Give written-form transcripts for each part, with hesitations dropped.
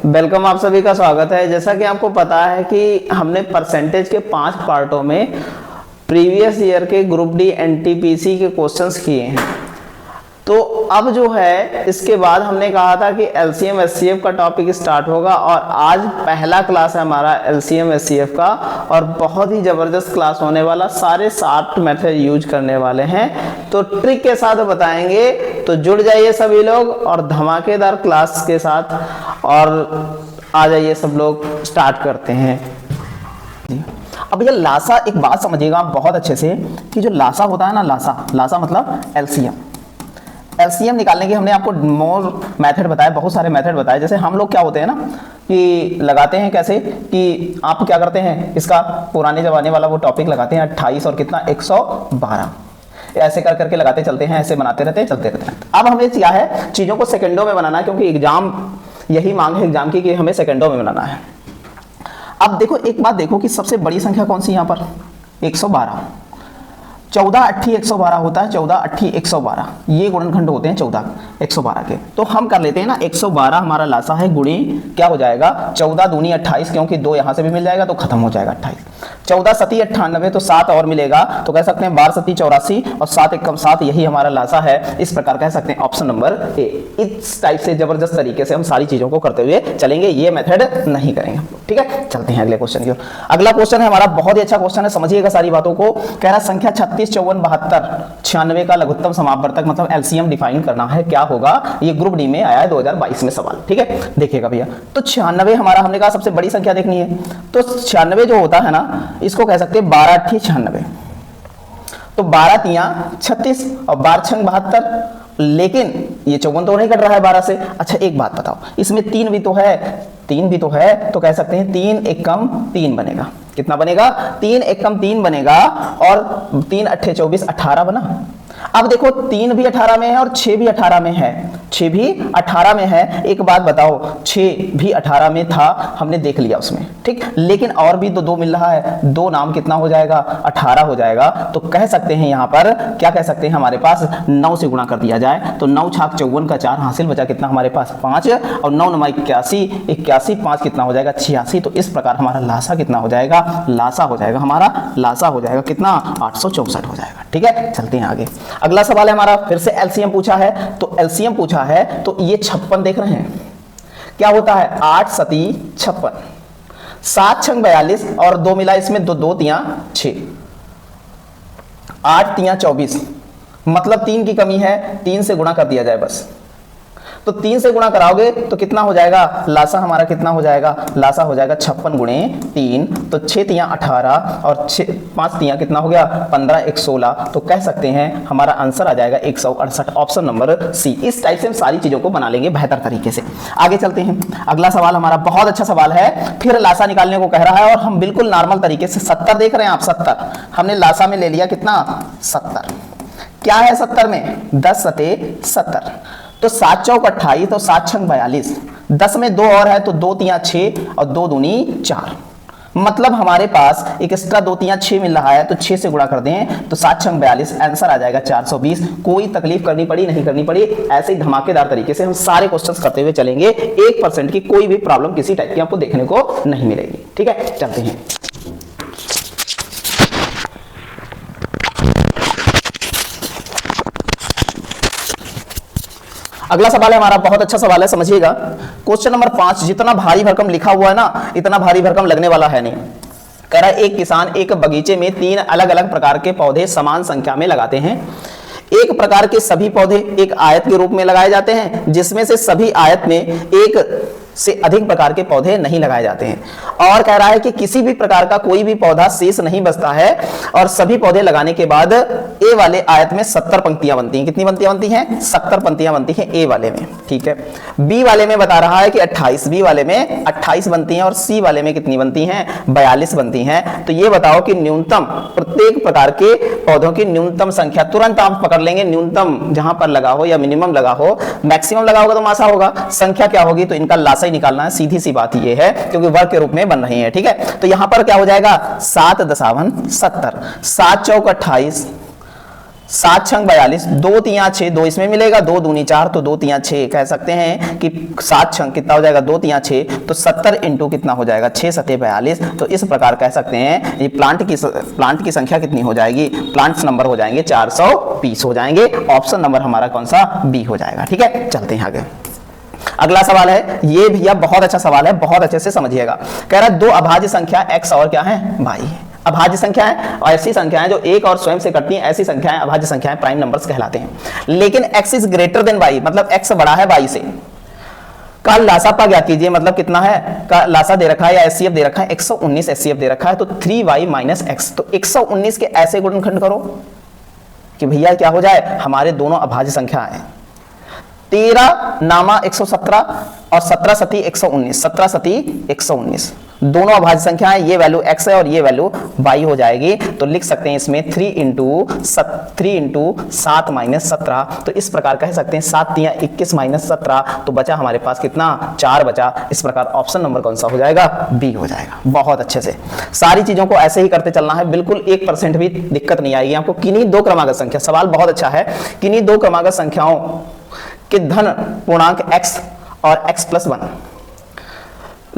Welcome, आप सभी का स्वागत है। जैसा कि आपको पता है कि हमने परसेंटेज के 5 पार्टों में प्रीवियस ईयर के ग्रुप डी एनटीपीसी के क्वेश्चंस किए हैं। तो अब जो है इसके बाद हमने कहा था कि एलसीएम एचसीएफ का टॉपिक स्टार्ट होगा और आज पहला क्लास है हमारा एलसीएम एचसीएफ का और बहुत ही ज़बरदस्त क्लास होने वाला। सारे 7 मेथड यूज करने वाले हैं, तो ट्रिक के साथ बताएंगे। तो जुड़ जाइए सभी लोग और धमाकेदार क्लास के साथ और आ जाइए सब लोग, स्टार्ट करते हैं। अब ये लासा, एक बात समझिएगा बहुत अच्छे से कि जो लासा होता है ना, लासा मतलब एलसीएम निकालने के हमने आपको मोर मेथड बताया, बहुत सारे मेथड बताए। जैसे हम लोग क्या होते हैं ना कि लगाते हैं कैसे कि आप क्या करते हैं, इसका पुराने जमाने वाला वो टॉपिक लगाते हैं 28 और कितना 112, ऐसे कर करके लगाते चलते हैं, ऐसे बनाते रहते हैं, चलते रहते हैं। अब हमें क्या है, चीज़ों को सेकंडों में बनाना है, क्योंकि एग्जाम यही मांग है एग्जाम की कि हमें सेकंडों में बनाना है। अब देखो एक बात देखो कि सबसे बड़ी संख्या कौन सी यहाँ पर 112, 14 8 112 होता है, 14 8 112 ये गुणनखंड होते हैं 14 112 के। तो हम कर लेते हैं ना, 112 हमारा लासा है, गुणी क्या हो जाएगा 14 दूनी 28, क्योंकि 2 यहाँ से भी मिल जाएगा तो खत्म हो जाएगा 28। 14 सती 98, तो 7 और मिलेगा, तो कह सकते हैं 12 सती 84 और 7 एकम 7, यही हमारा लासा है। इस प्रकार कह सकते हैं ऑप्शन नंबर ए। इस टाइप से जबरदस्त तरीके से हम सारी चीजों को करते हुए चलेंगे, ये मेथड नहीं करेंगे। ठीक है, चलते हैं अगले क्वेश्चन की ओर। अगला क्वेश्चन है हमारा, बहुत ही अच्छा क्वेश्चन है, समझिएगा सारी बातों को। कह रहा संख्या 36 54 72 96 का लघुत्तम समापवर्तक मतलब एलसीएम डिफाइन करना है, क्या होगा। ये ग्रुप डी में आया है 2022 में सवाल। ठीक है, देखिएगा भैया। तो 96 हमारा, हमने कहा सबसे बड़ी संख्या देखनी है, तो 96 जो होता है ना, इसको कह सकते हैं 12 8 96, तो 12 तियां 36 और 12 छंग 72, लेकिन ये 54 तो नहीं कट रहा है 12 से। अच्छा एक बात बताओ, इसमें 3 भी तो है, तो कह सकते हैं 3 एकम 3 बनेगा। कितना बनेगा, 3 एकम 3 बनेगा, और 3 8 24 18 बना। अब देखो 3 भी 18 में है और 6 भी 18 में है, 6 भी 18 में है। एक बात बताओ, 6 भी 18 में था, हमने देख लिया उसमें, ठीक, लेकिन और भी तो 2 मिल रहा है, 2 नाम कितना हो जाएगा 18 हो जाएगा। तो कह सकते हैं यहाँ पर क्या कह सकते हैं, हमारे पास 9 से गुणा कर दिया जाए, तो 9 छाक 54 का 4 हासिल, बचा कितना हमारे पास 5, और 9 9 81, 5 कितना हो जाएगा 86। तो इस प्रकार हमारा लासा कितना हो जाएगा, लासा हो जाएगा हमारा, लासा हो जाएगा कितना 864 हो जाएगा। ठीक है, चलते हैं आगे। अगला सवाल है हमारा, फिर से एलसीएम पूछा है, तो एलसीएम पूछा है, तो ये 56 देख रहे हैं, क्या होता है 8 सती 56, 7 छंग 42 और 2 मिला इसमें, 2 तियां 6, 8 तियां 24, मतलब 3 की कमी है, 3 से गुणा कर दिया जाए बस। तो 3 से गुणा कराओगे तो कितना हो जाएगा, लासा हमारा कितना हो जाएगा, लासा हो जाएगा 56 गुणे 3, तो 6 तियां 18 और 5 तियां कितना हो गया 15 1 16। तो कह सकते हैं हमारा आंसर आ जाएगा 168, ऑप्शन नंबर सी। इस टाइप से हम सारी चीजों को बना लेंगे बेहतर तरीके से। आगे चलते हैं, अगला सवाल हमारा बहुत अच्छा सवाल है, फिर लासा निकालने को कह रहा है और हम बिल्कुल नॉर्मल तरीके से 70 देख रहे हैं आप, 70 हमने लासा में ले लिया, कितना 70। क्या है 70 में, 10 सते 70, तो 7 चौक 28, तो 7 छंग 42, 10 में 2 और है, तो 2 तियां 6 और 2 दूनी 4, मतलब हमारे पास एक एक्स्ट्रा 2 तियां 6 मिल रहा है, तो 6 से गुणा कर दें तो 7 छंग 42, आंसर आ जाएगा 420। कोई तकलीफ करनी पड़ी नहीं करनी पड़ी, ऐसे ही धमाकेदार तरीके से हम सारे क्वेश्चंस करते हुए चलेंगे, 1% की कोई भी प्रॉब्लम किसी टाइप की आपको देखने को नहीं मिलेगी। ठीक है, चलते हैं। अगला सवाल है हमारा, बहुत अच्छा सवाल है, समझिएगा। क्वेश्चन नंबर 5, जितना भारी भरकम लिखा हुआ है ना, इतना भारी भरकम लगने वाला है नहीं। कह रहा है एक किसान एक बगीचे में 3 अलग अलग प्रकार के पौधे समान संख्या में लगाते हैं। एक प्रकार के सभी पौधे एक आयत के रूप में लगाए जाते हैं, जिसमें से सभी आयत में एक से अधिक प्रकार के पौधे नहीं लगाए जाते हैं। और कह रहा है कि किसी भी प्रकार का कोई भी पौधा शेष नहीं बचता है, और सभी पौधे लगाने के बाद ए वाले आयत में 70 पंक्तियां बनती हैं। कितनी पंक्तियां बनती हैं, 70 पंक्तियां बनती हैं ए वाले में। ठीक है, बी वाले में बता रहा है कि 28, बी वाले में 28 बनती हैं, और सी वाले में कितनी बनती हैं 42 बनती हैं। तो ये बताओ कि न्यूनतम प्रत्येक प्रकार के पौधों की न्यूनतम संख्या, तुरंत आप पकड़ लेंगे, न्यूनतम जहां पर लगा हो या मिनिमम लगा हो, मैक्सिमम लगा होगा तो मासा होगा, संख्या क्या होगी, तो इनका लासा ही निकालना है। सीधी सी बात ये है, क्योंकि वर्ग के रूप में बन रही है। ठीक है, तो यहां पर क्या हो जाएगा 7 दशावन 70, 7 चौक 28, 7 छंग 42, 2 तिया 6, 2 इसमें मिलेगा, 2 दूनी 4, तो 2 तिया 6, कह सकते हैं कि 7 छंग कितना हो जाएगा, 2 तिया 6, तो 70 इंटू कितना हो जाएगा, 6 सते 42। तो इस प्रकार कह सकते हैं ये प्लांट की संख्या कितनी हो जाएगी, प्लांट्स नंबर हो जाएंगे 420 हो जाएंगे। ऑप्शन नंबर हमारा कौन सा, बी हो जाएगा। ठीक है, चलते हैं आगे। अगला सवाल है, ये भैया बहुत अच्छा सवाल है, बहुत अच्छे से समझिएगा। कह रहा है दो अभाज्य संख्या x और क्या है, y है। अभाज्य संख्या है और ऐसी संख्याएं जो एक और स्वयं से कटती हैं, ऐसी संख्याएं अभाज्य संख्याएं प्राइम नंबर्स कहलाते हैं। लेकिन x is greater than y, मतलब x बड़ा है y से। का लासा पा ज्ञात कीजिए, मतलब कितना है, का लासा दे रखा है या एचसीएफ दे रखा है, 119 एचसीएफ दे रखा है, तो 3y माइनस x। तो 119 के ऐसे गुणनखंड करो कि भैया क्या हो जाए, हमारे दोनों अभाज्य संख्या है। 13 नामा 117 और 17 सती 119, 17 सती 119 दोनों अभाज्य संख्या है। ये वैल्यू x है और ये वैल्यू y हो जाएगी। तो लिख सकते हैं इसमें 3 इंटू 7 माइनस 17। तो इस प्रकार कह सकते हैं 7 तिया 21 माइनस 17, तो बचा हमारे पास कितना, 4 बचा। इस प्रकार ऑप्शन नंबर कौन सा हो जाएगा, बी हो जाएगा। बहुत अच्छे से सारी चीजों को ऐसे ही करते चलना है, बिल्कुल 1% भी दिक्कत नहीं आएगी आपको। किन्हीं दो क्रमागत संख्या, सवाल बहुत अच्छा है, किन्हीं दो क्रमागत संख्याओं कि धन पूर्णांक x और x+1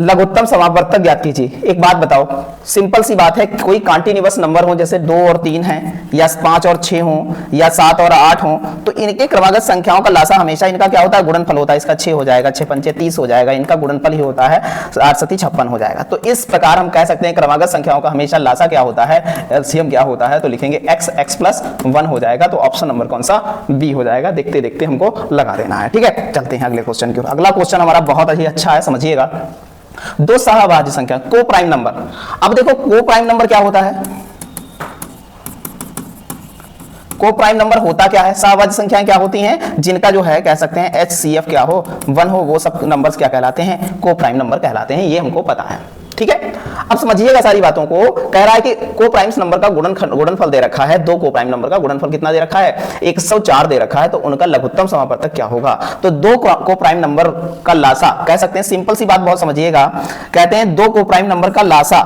लघुत्तम समावर्तक ज्ञात कीजिए। एक बात बताओ, सिंपल सी बात है, कोई कॉन्टिन्यूअस नंबर हो जैसे 2 और 3 हैं, या 5 और 6 हो, या 7 और 8 हो, तो इनके क्रमागत संख्याओं का लासा हमेशा इनका क्या होता है, गुणनफल होता है। इसका 6 हो जाएगा, 6 पंचे 30 हो जाएगा, इनका गुणनफल ही होता है 8 सती 56 हो जाएगा। तो इस प्रकार हम कह सकते हैं क्रमागत संख्याओं का हमेशा लासा क्या होता है, एलसीएम क्या होता है। तो लिखेंगे x+1 हो जाएगा। तो ऑप्शन नंबर कौन सा, बी हो जाएगा। देखते देखते हमको लगा देना है। ठीक है, चलते हैं अगले क्वेश्चन की ओर। अगला क्वेश्चन हमारा बहुत ही अच्छा है, समझिएगा। दो सहअभाज्य संख्या को प्राइम नंबर। अब देखो को प्राइम नंबर क्या होता है, को प्राइम नंबर होता क्या है, सहअभाज्य संख्याएं क्या होती हैं, जिनका जो है कह सकते हैं HCF क्या हो, 1 हो, वो सब नंबर्स क्या कहलाते हैं, को प्राइम नंबर कहलाते हैं। ये हमको पता है। ठीक है, अब समझिएगा सारी बातों को। कह रहा है कि को प्राइम्स नंबर का गुणनफल दे रखा है, दो को प्राइम नंबर का गुणनफल कितना दे रखा है, 104 दे रखा है। तो उनका लघुत्तम समावर्तक क्या होगा। तो दो को प्राइम नंबर का लासा कह सकते हैं, सिंपल सी बात बहुत समझिएगा। कहते हैं दो को प्राइम नंबर का लासा,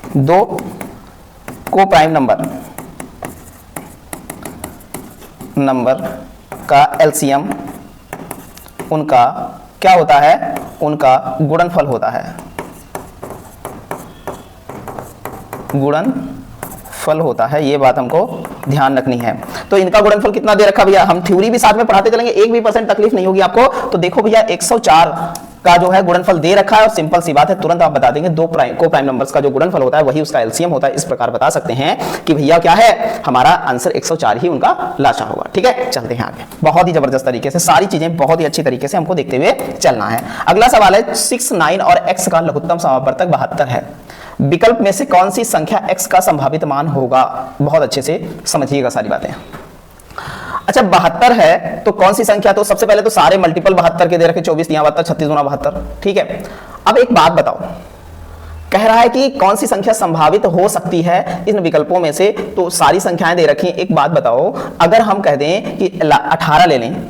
दो को प्राइम नंबर का एलसीएम उनका क्या होता है, उनका गुणनफल होता है, गुणनफल होता है। ये बात हमको ध्यान रखनी है। तो इनका गुणनफल कितना दे रखा भैया, हम थ्योरी भी साथ में पढ़ाते चलेंगे, 1% तकलीफ नहीं होगी आपको। तो देखो भैया 104 का जो है गुणनफल दे रखा है, और सिंपल सी बात है, तुरंत आप बता देंगे दो को प्राइम नंबर्स का जो गुणनफल होता है वही उसका एलसीएम होता है। इस प्रकार बता सकते हैं कि भैया क्या है, हमारा आंसर 104 ही उनका लासा होगा। ठीक है, चलते हैं आगे। बहुत ही जबरदस्त तरीके से सारी चीजें बहुत ही अच्छी तरीके से हमको देखते हुए चलना है। अगला सवाल है 6, 9 और x का लघुत्तम समावर्तक 72 है। विकल्प में से कौन सी संख्या x का संभावित मान होगा। बहुत अच्छे से समझिएगा सारी बातें। अच्छा 72 है तो कौन सी संख्या, तो सबसे पहले तो सारे मल्टीपल 72 के दे रखे, 24 तिया 72, 36 गुना 72। ठीक है, अब एक बात बताओ, कह रहा है कि कौन सी संख्या संभावित हो सकती है इन विकल्पों में से। तो सारी संख्याएं दे रखी हैं। एक बात बताओ, अगर हम कह दें कि 18 ले लें,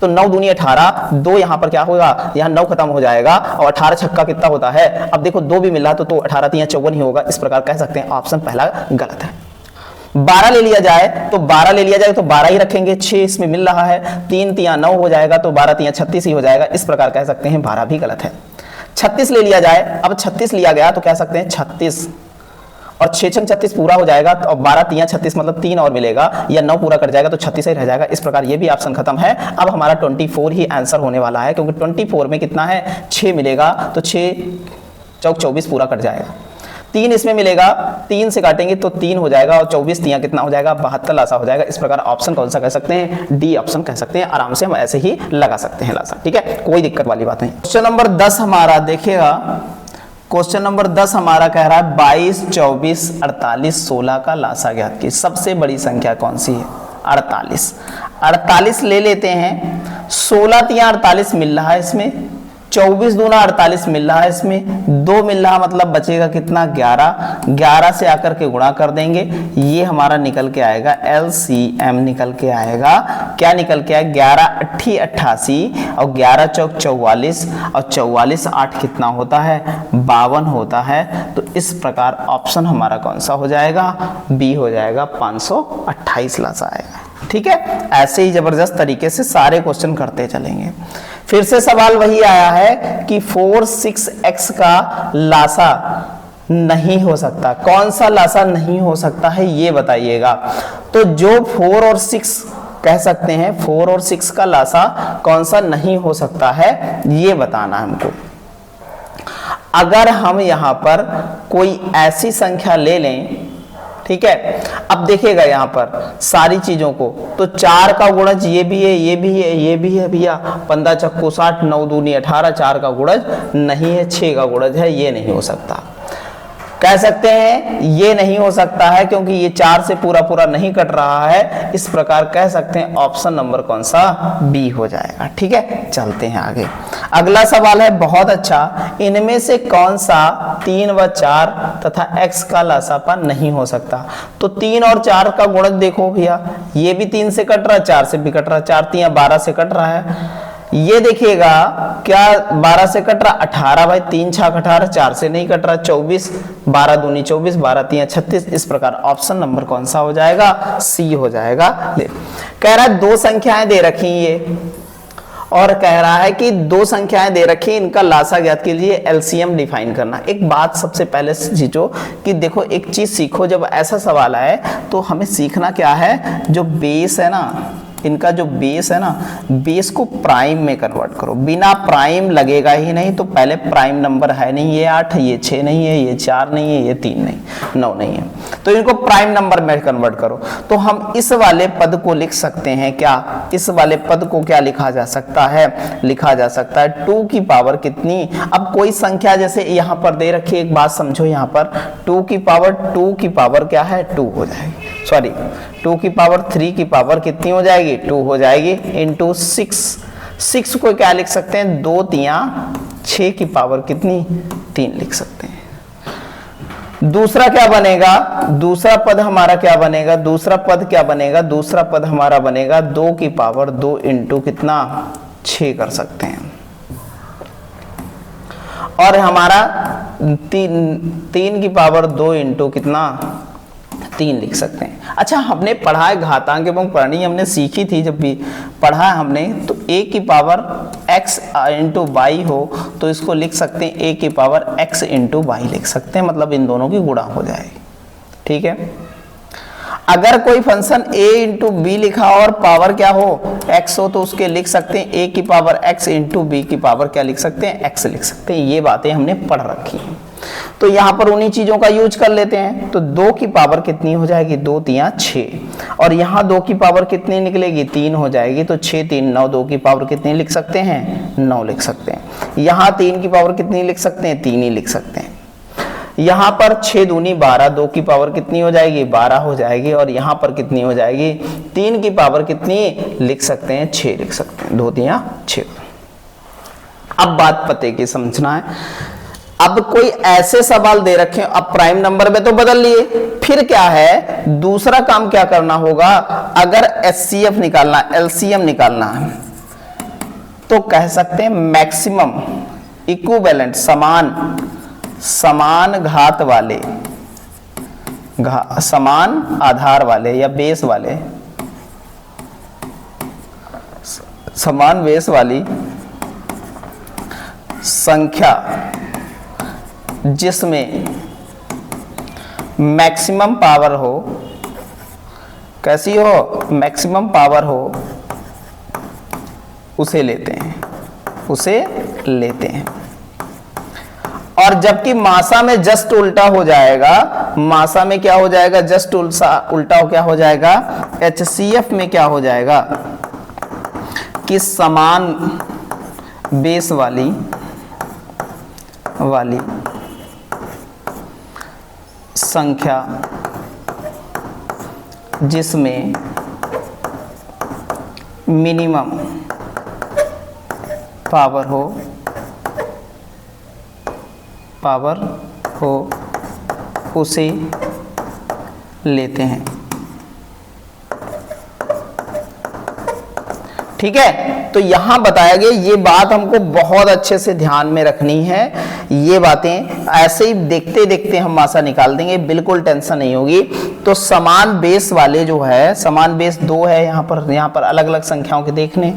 तो 9 दूनी 18, 2 यहाँ पर क्या होगा, यहाँ 9 खत्म हो जाएगा, और 18 छक्का कितना होता है। अब देखो 2 भी मिल रहा तो 18 तिया 54 ही होगा। इस प्रकार कह सकते हैं ऑप्शन पहला गलत है। 12 ले लिया जाए तो 12 ले लिया जाए तो 12 ही रखेंगे, 6 इसमें मिल रहा है, 3 तिया 9 हो जाएगा, तो 12 तिया 36 ही हो जाएगा। इस प्रकार कह सकते हैं 12 भी गलत है। 36 ले लिया जाए, अब 36 लिया गया तो कह सकते हैं 36 और 6 छंग 36 पूरा हो जाएगा, और 12 तिया 36 मतलब 3 और मिलेगा, या 9 पूरा कट जाएगा तो 36 ही रह जाएगा। इस प्रकार ये भी ऑप्शन खत्म है। अब हमारा 24 ही आंसर होने वाला है, क्योंकि 24 में कितना है, 6 मिलेगा, तो 6 चौक 24 पूरा कट जाएगा। 3 इसमें मिलेगा, 3 से काटेंगे तो 3 हो जाएगा, और 24 तिया कितना हो जाएगा, 72 लासा हो जाएगा। इस प्रकार ऑप्शन कौन सा कह सकते हैं, डी ऑप्शन कह सकते हैं। आराम से हम ऐसे ही लगा सकते हैं लासा। ठीक है, कोई दिक्कत वाली बात नहीं। क्वेश्चन नंबर 10 हमारा देखिएगा, क्वेश्चन नंबर 10 हमारा कह रहा है 22, 24, 48, 16 का लासा ज्ञात की। सबसे बड़ी संख्या कौन सी है, 48। 48 ले लेते हैं, 16 तिया 48 मिल रहा है इसमें, 24 दूना 48 मिल रहा है, इसमें 2 मिल रहा, मतलब बचेगा कितना 11, 11 से आकर के गुणा कर देंगे, ये हमारा निकल के आएगा LCM निकल के आएगा, क्या निकल के आएगा 11 8 88 और 11 चौक 44 और 44 8 कितना होता है 52 होता है। तो इस प्रकार ऑप्शन हमारा कौन सा हो जाएगा, बी हो जाएगा, 528 लासा आएगा। ठीक है, ऐसे ही जबरदस्त तरीके से सारे क्वेश्चन करते चलेंगे। फिर से सवाल वही आया है कि 4 6x का लासा नहीं हो सकता, कौन सा लासा नहीं हो सकता है ये बताइएगा। तो जो 4 और 6 कह सकते हैं, 4 और 6 का लासा कौन सा नहीं हो सकता है ये बताना हमको। अगर हम यहां पर कोई ऐसी संख्या ले लें, ठीक है, अब देखिएगा यहां पर सारी चीजों को, तो 4 का गुणज ये भी है, ये भी है, ये भी है भैया, 15 चक्कू 60, 9 दूनी 18, 4 का गुणज नहीं है, 6 का गुणज है, ये नहीं हो सकता। कह सकते हैं ये नहीं हो सकता है क्योंकि ये 4 से पूरा पूरा नहीं कट रहा है, इस प्रकार कह सकते हैं ऑप्शन नंबर कौन सा, बी हो जाएगा। ठीक है, चलते हैं आगे। अगला सवाल है बहुत अच्छा, इनमें से कौन सा 3 व 4 तथा x का लासापा नहीं हो सकता। तो 3 और 4 का गुणज देखो भैया, ये भी 3 से कट रहा है, 4 से भी कट रहा है, 4 3 12 से कट रहा है। ये देखिएगा क्या 12 से कट रहा, 18 भाई, 3 6 18, 4 से नहीं कट रहा, 24, 12 दूनी 24, 12 3 36, इस प्रकार ऑप्शन नंबर कौन सा हो जाएगा, सी हो जाएगा। कह रहा है 2 संख्याएं दे रखी ये, और कह रहा है कि 2 संख्याएं दे रखी, इनका लासा ज्ञात कीजिए, एलसीएम डिफाइन करना। एक बात सबसे पहले सीखो कि देखो, एक चीज सीखो, जब ऐसा सवाल आए तो हमें सीखना क्या है, जो बेस है ना, इनका जो बेस है ना, बेस को प्राइम में कन्वर्ट करो। बिना प्राइम लगेगा ही नहीं, तो पहले प्राइम नंबर है नहीं, ये 8, ये 6 नहीं है, ये 4 नहीं है, ये 3 नहीं, 9 नहीं है, तो इनको प्राइम नंबर में कन्वर्ट करो। तो हम इस वाले पद को लिख सकते हैं क्या, इस वाले पद को क्या लिखा जा सकता है, लिखा जा सकता है 2 की पावर कितनी। अब कोई संख्या जैसे यहाँ पर दे रखी है, एक बात समझो, यहाँ पर 2 की पावर क्या है, 2 हो जाएगी, सॉरी 2 की पावर 3 की पावर कितनी हो जाएगी, 2 हो जाएगी, इंटू 6 को क्या लिख सकते हैं, 2 3 6 की पावर कितनी, 3 लिख सकते हैं। दूसरा क्या बनेगा, दूसरा पद हमारा क्या बनेगा, दूसरा पद क्या बनेगा, दूसरा पद हमारा बनेगा 2 की पावर 2 इंटू कितना, 6 कर सकते हैं। और हमारा 3 की पावर 2 इंटू कितना, 3 लिख सकते हैं। अच्छा, हमने पढ़ा है घातांक एवं परिणीय, हमने सीखी थी, जब भी पढ़ा है हमने, तो a की पावर x इंटू वाई हो तो इसको लिख सकते हैं a की पावर x इंटू वाई लिख सकते हैं, मतलब इन दोनों की गुणा हो जाएगी। ठीक है, अगर कोई फंक्शन a इंटू बी लिखा और पावर क्या हो, x हो, तो उसके लिख सकते हैं a की पावर x इंटू बी की पावर क्या लिख सकते हैं, x लिख सकते हैं। ये बातें हमने पढ़ रखी हैं, तो यहां पर उन्हीं चीजों का यूज कर लेते हैं। तो 2 की पावर कितनी हो जाएगी, 2 3 6, और यहां 2 की पावर कितनी निकलेगी, 3 हो जाएगी, तो 6 3 9, 2 की पावर कितनी लिख सकते हैं, 9 लिख सकते हैं। यहां 3 की पावर कितनी लिख सकते हैं, 3 ही लिख सकते हैं। यहां पर 6 दूनी 12, 2 की पावर कितनी हो जाएगी, 12 हो जाएगी, और यहां पर कितनी हो जाएगी, 3 की पावर कितनी लिख सकते हैं, 6 लिख सकते हैं, 2 3 6। अब बात पते की समझना है। अब कोई ऐसे सवाल दे रखे, अब प्राइम नंबर में तो बदल लिए, फिर क्या है, दूसरा काम क्या करना होगा, अगर एचसीएफ निकालना, एलसीएम निकालना है, तो कह सकते हैं मैक्सिमम इक्विवेलेंट, समान घात वाले, समान आधार वाले या बेस वाले, समान बेस वाली संख्या जिसमें मैक्सिमम पावर हो, कैसी हो, मैक्सिमम पावर हो, उसे लेते हैं। और जबकि मासा में जस्ट उल्टा हो जाएगा, मासा में क्या हो जाएगा, जस्ट उल्टा क्या हो जाएगा, एचसीएफ में क्या हो जाएगा कि समान बेस वाली संख्या जिसमें मिनिमम पावर हो पावर हो उसे लेते हैं। ठीक है, तो यहां बताया गया, ये बात हमको बहुत अच्छे से ध्यान में रखनी है। ये बातें ऐसे ही देखते देखते हम मासा निकाल देंगे, बिल्कुल टेंशन नहीं होगी। तो समान बेस वाले जो है, समान बेस 2 है यहाँ पर अलग अलग संख्याओं के देखने,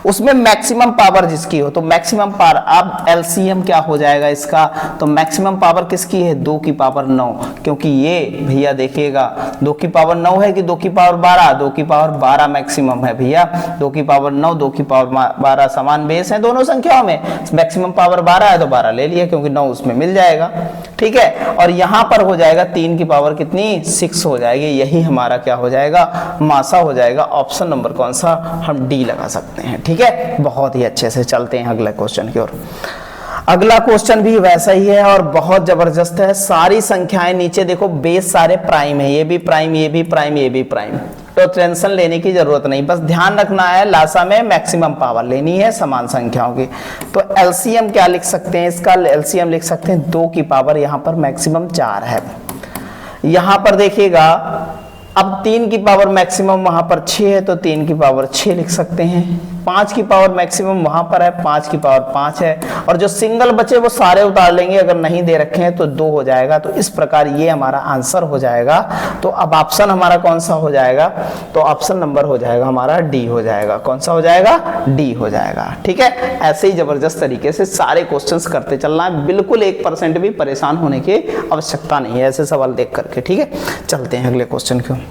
उसमें मैक्सिमम पावर जिसकी हो, तो मैक्सिमम पावर, अब एलसीएम क्या हो जाएगा इसका, तो मैक्सिमम पावर किसकी है, 2 की पावर 9, क्योंकि ये भैया देखिएगा 2 की पावर 9 है कि 2 की पावर 12, 2 की पावर 12 मैक्सिमम है भैया, 2 की पावर 9, 2 की पावर 12 समान बेस है दोनों संख्याओं में, मैक्सिमम पावर 12 है तो 12 ले लिया क्योंकि 9 उसमें मिल जाएगा। ठीक है, और यहां पर हो जाएगा 3 की पावर कितनी, 6 हो जाएगी, यही हमारा क्या हो जाएगा, मासा हो जाएगा। ऑप्शन नंबर कौन सा, हम डी लगा सकते हैं। ठीक है, बहुत ही अच्छे से चलते हैं अगले क्वेश्चन की ओर। अगला क्वेश्चन भी वैसा ही है और बहुत जबरदस्त है। सारी संख्याएं नीचे देखो, बेस सारे प्राइम है, ये भी प्राइम, ये भी प्राइम, ये भी प्राइम, तो टेंशन लेने की जरूरत नहीं, बस ध्यान रखना है लासा में मैक्सिमम पावर लेनी है समान संख्याओं की। तो एलसीएम क्या लिख सकते हैं, इसका एलसीएम लिख सकते हैं 2 की पावर, यहां पर मैक्सिमम 4 है। यहां पर देखिएगा, अब 3 की पावर मैक्सिमम वहां पर 6 है तो 3 की पावर 6 लिख सकते हैं। 5 की पावर मैक्सिमम वहां पर है, 5 की पावर 5 है, और जो सिंगल बचे वो सारे उतार लेंगे, अगर नहीं दे रखे हैं तो 2 हो जाएगा। तो इस प्रकार ये हमारा आंसर हो जाएगा। तो अब ऑप्शन हमारा कौन सा हो जाएगा, तो ऑप्शन नंबर हो जाएगा हमारा डी हो जाएगा। कौन सा हो जाएगा, डी हो जाएगा। ठीक है, ऐसे ही जबरदस्त तरीके से सारे क्वेश्चंस करते चलना है, बिल्कुल 1% भी परेशान होने की आवश्यकता नहीं है ऐसे सवाल देख करके। ठीक है, चलते हैं अगले क्वेश्चन की।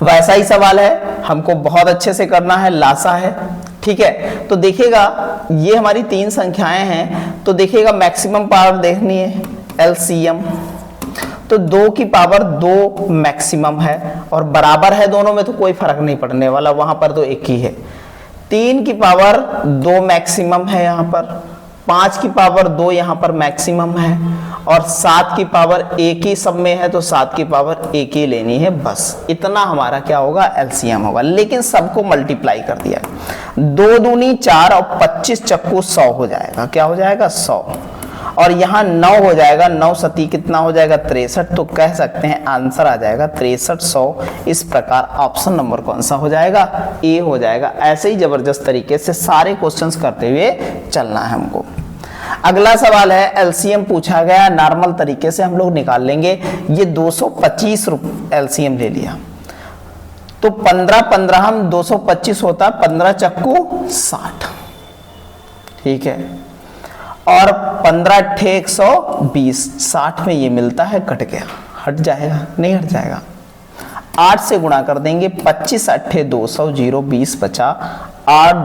वैसा ही सवाल है, हमको बहुत अच्छे से करना है, लासा है। ठीक है, तो देखिएगा ये हमारी 3 संख्याएं हैं, तो देखिएगा मैक्सिमम पावर देखनी है एलसीएम, तो 2 की पावर 2 मैक्सिमम है और बराबर है दोनों में तो कोई फर्क नहीं पड़ने वाला, वहां पर तो एक ही है। 3 की पावर 2 मैक्सिमम है यहाँ पर, 5 की पावर 2 यहाँ पर मैक्सिमम है, और 7 की पावर 1 ही सब में है तो 7 की पावर 1 ही लेनी है, बस इतना हमारा क्या होगा, एलसीएम होगा। लेकिन सबको मल्टीप्लाई कर दिया, 2 दूनी 4 और 25 चक्कू 100 हो जाएगा। क्या हो जाएगा, 100, और यहाँ 9 हो जाएगा, 9 सती कितना हो जाएगा, 63, तो कह सकते हैं आंसर आ जाएगा 63, 100। इस प्रकार ऑप्शन नंबर कौन सा हो जाएगा, ए हो जाएगा। ऐसे ही जबरदस्त तरीके से सारे क्वेश्चंस करते हुए चलना है हमको। अगला सवाल है, एलसीएम पूछा गया, नॉर्मल तरीके से हम लोग निकाल लेंगे। ये 225 एलसीएम ले लिया, तो 15 हम 225 होता, 15 चक्कू 60। ठीक है, और 15 अट्ठे 120, 60 में ये मिलता है, कट गया, हट जाएगा, नहीं हट जाएगा, 8 से गुणा कर देंगे, 25 अट्ठे 200, 0 20 बचा, 8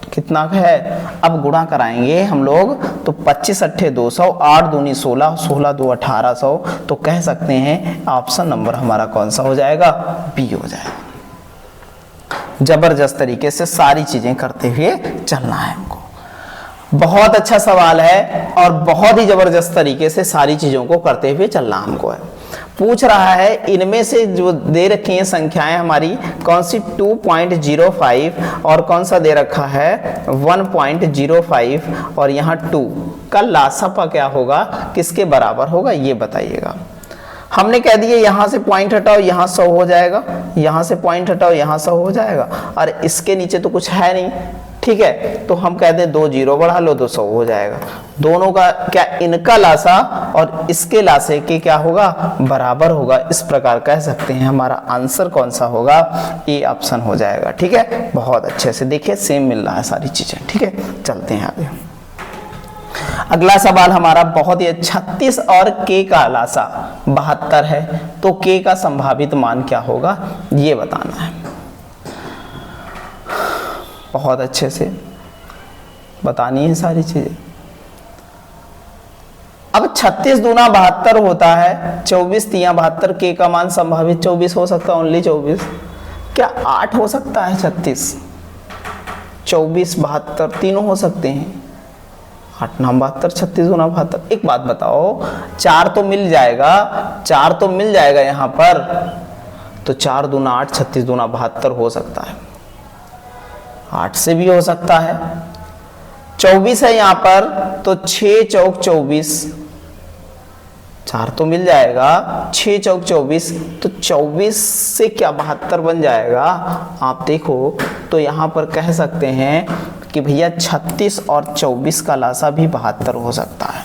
कितना है, अब गुणा कराएंगे हम लोग, तो 25 अट्ठे 200, 8 दूनी 16, 16 2 1800, तो कह सकते हैं ऑप्शन नंबर हमारा कौन सा हो जाएगा, बी हो जाएगा। जबरदस्त तरीके से सारी चीजें करते हुए चलना है हमको। बहुत अच्छा सवाल है और बहुत ही जबरदस्त तरीके से सारी चीजों को करते हुए चलना हमको है। पूछ रहा है इनमें से जो दे रखी हैं संख्याएं हमारी, कौन सी 2.05 और कौन सा दे रखा है 1.05 और यहाँ 2 का लासापा क्या होगा, किसके बराबर होगा, ये बताइएगा। हमने कह दिया यहां से पॉइंट हटाओ, यहां 100 हो जाएगा, यहां से पॉइंट हटाओ, यहां 100 हो जाएगा, और इसके नीचे तो कुछ है नहीं। ठीक है, तो हम कहते हैं 2 जीरो बढ़ा लो तो 100 हो जाएगा। दोनों का क्या, इनका लासा और इसके लासे के क्या होगा, बराबर होगा। इस प्रकार कह सकते हैं हमारा आंसर कौन सा होगा, ए ऑप्शन हो जाएगा। ठीक है, बहुत अच्छे से देखिए सेम मिल रहा है सारी चीजें। ठीक है, चलते हैं आगे। अगला सवाल हमारा बहुत ही 36 और के का लासा 72 है, तो के का संभावित मान क्या होगा, ये बताना है। बहुत अच्छे से बतानी है सारी चीजें। अब 36 दूना 72 होता है, 24 तिया 72, के का मान संभावित 24 हो सकता है, ओनली 24। क्या 8 हो सकता है, 36 24 72 तीनों हो सकते हैं, 8 9 72, 36 दूना 72। एक बात बताओ, 4 तो मिल जाएगा, 4 तो मिल जाएगा यहाँ पर, तो 4 दूना 8, 36 दूना 72 हो सकता है, 8 से भी हो सकता है। 24 है यहाँ पर, तो 6 चौक 24, 4 तो मिल जाएगा, 6 चौक 24, तो 24 से क्या 72 बन जाएगा। आप देखो तो यहाँ पर कह सकते हैं कि भैया 36 और 24 का लासा भी 72 हो सकता है,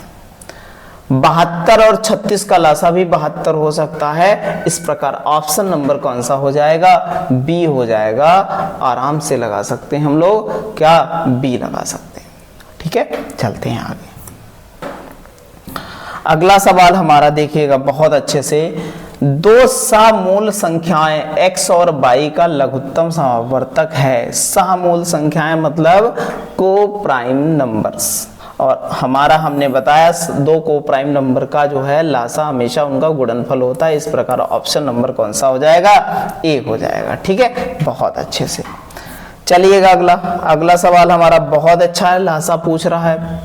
72 और 36 का लासा भी 72 हो सकता है। इस प्रकार ऑप्शन नंबर कौन सा हो जाएगा, बी हो जाएगा। आराम से लगा सकते हैं हम लोग, क्या बी लगा सकते हैं। ठीक है, चलते हैं आगे। अगला सवाल हमारा देखिएगा बहुत अच्छे से, दो समूल संख्याएं x और y का लघुत्तम समावर्तक है। समूल संख्याएं मतलब को प्राइम नंबर्स, और हमारा हमने बताया दो को प्राइम नंबर का जो है लासा हमेशा उनका गुणनफल होता है। इस प्रकार ऑप्शन नंबर कौन सा हो जाएगा, ए हो जाएगा। ठीक है, बहुत अच्छे से चलिएगा। अगला सवाल हमारा बहुत अच्छा है, लासा पूछ रहा है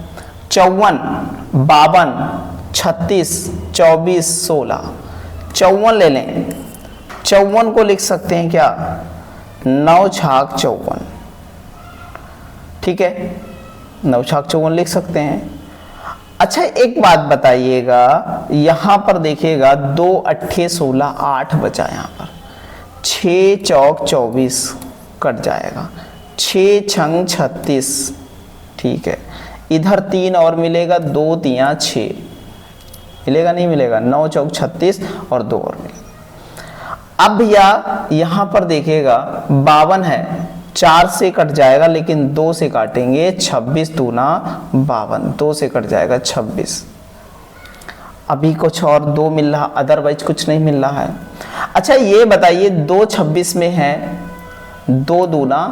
54, 52, 36, 24, 16। 54 ले लें, 54 को लिख सकते हैं क्या, 9 छाक 54। ठीक है, 9 छाक 54 लिख सकते हैं। अच्छा एक बात बताइएगा, यहां पर देखिएगा 2 अट्ठे 16, 8 बचा यहाँ पर, 6 चौक 24 कट जाएगा, 6 छंग 36। ठीक है, इधर 3 और मिलेगा, 2 तियां 6 मिलेगा, नहीं मिलेगा, 9 चौक 36 और 2 और मिलेगा। अब भैया यहां पर देखिएगा 52 है, 4 से कट जाएगा लेकिन 2 से काटेंगे, 26 दूना 52, 2 से कट जाएगा 26। अभी कुछ और 2 मिल रहा, अदरवाइज कुछ नहीं मिल रहा है। अच्छा ये बताइए 2 26 में है, 2 दूना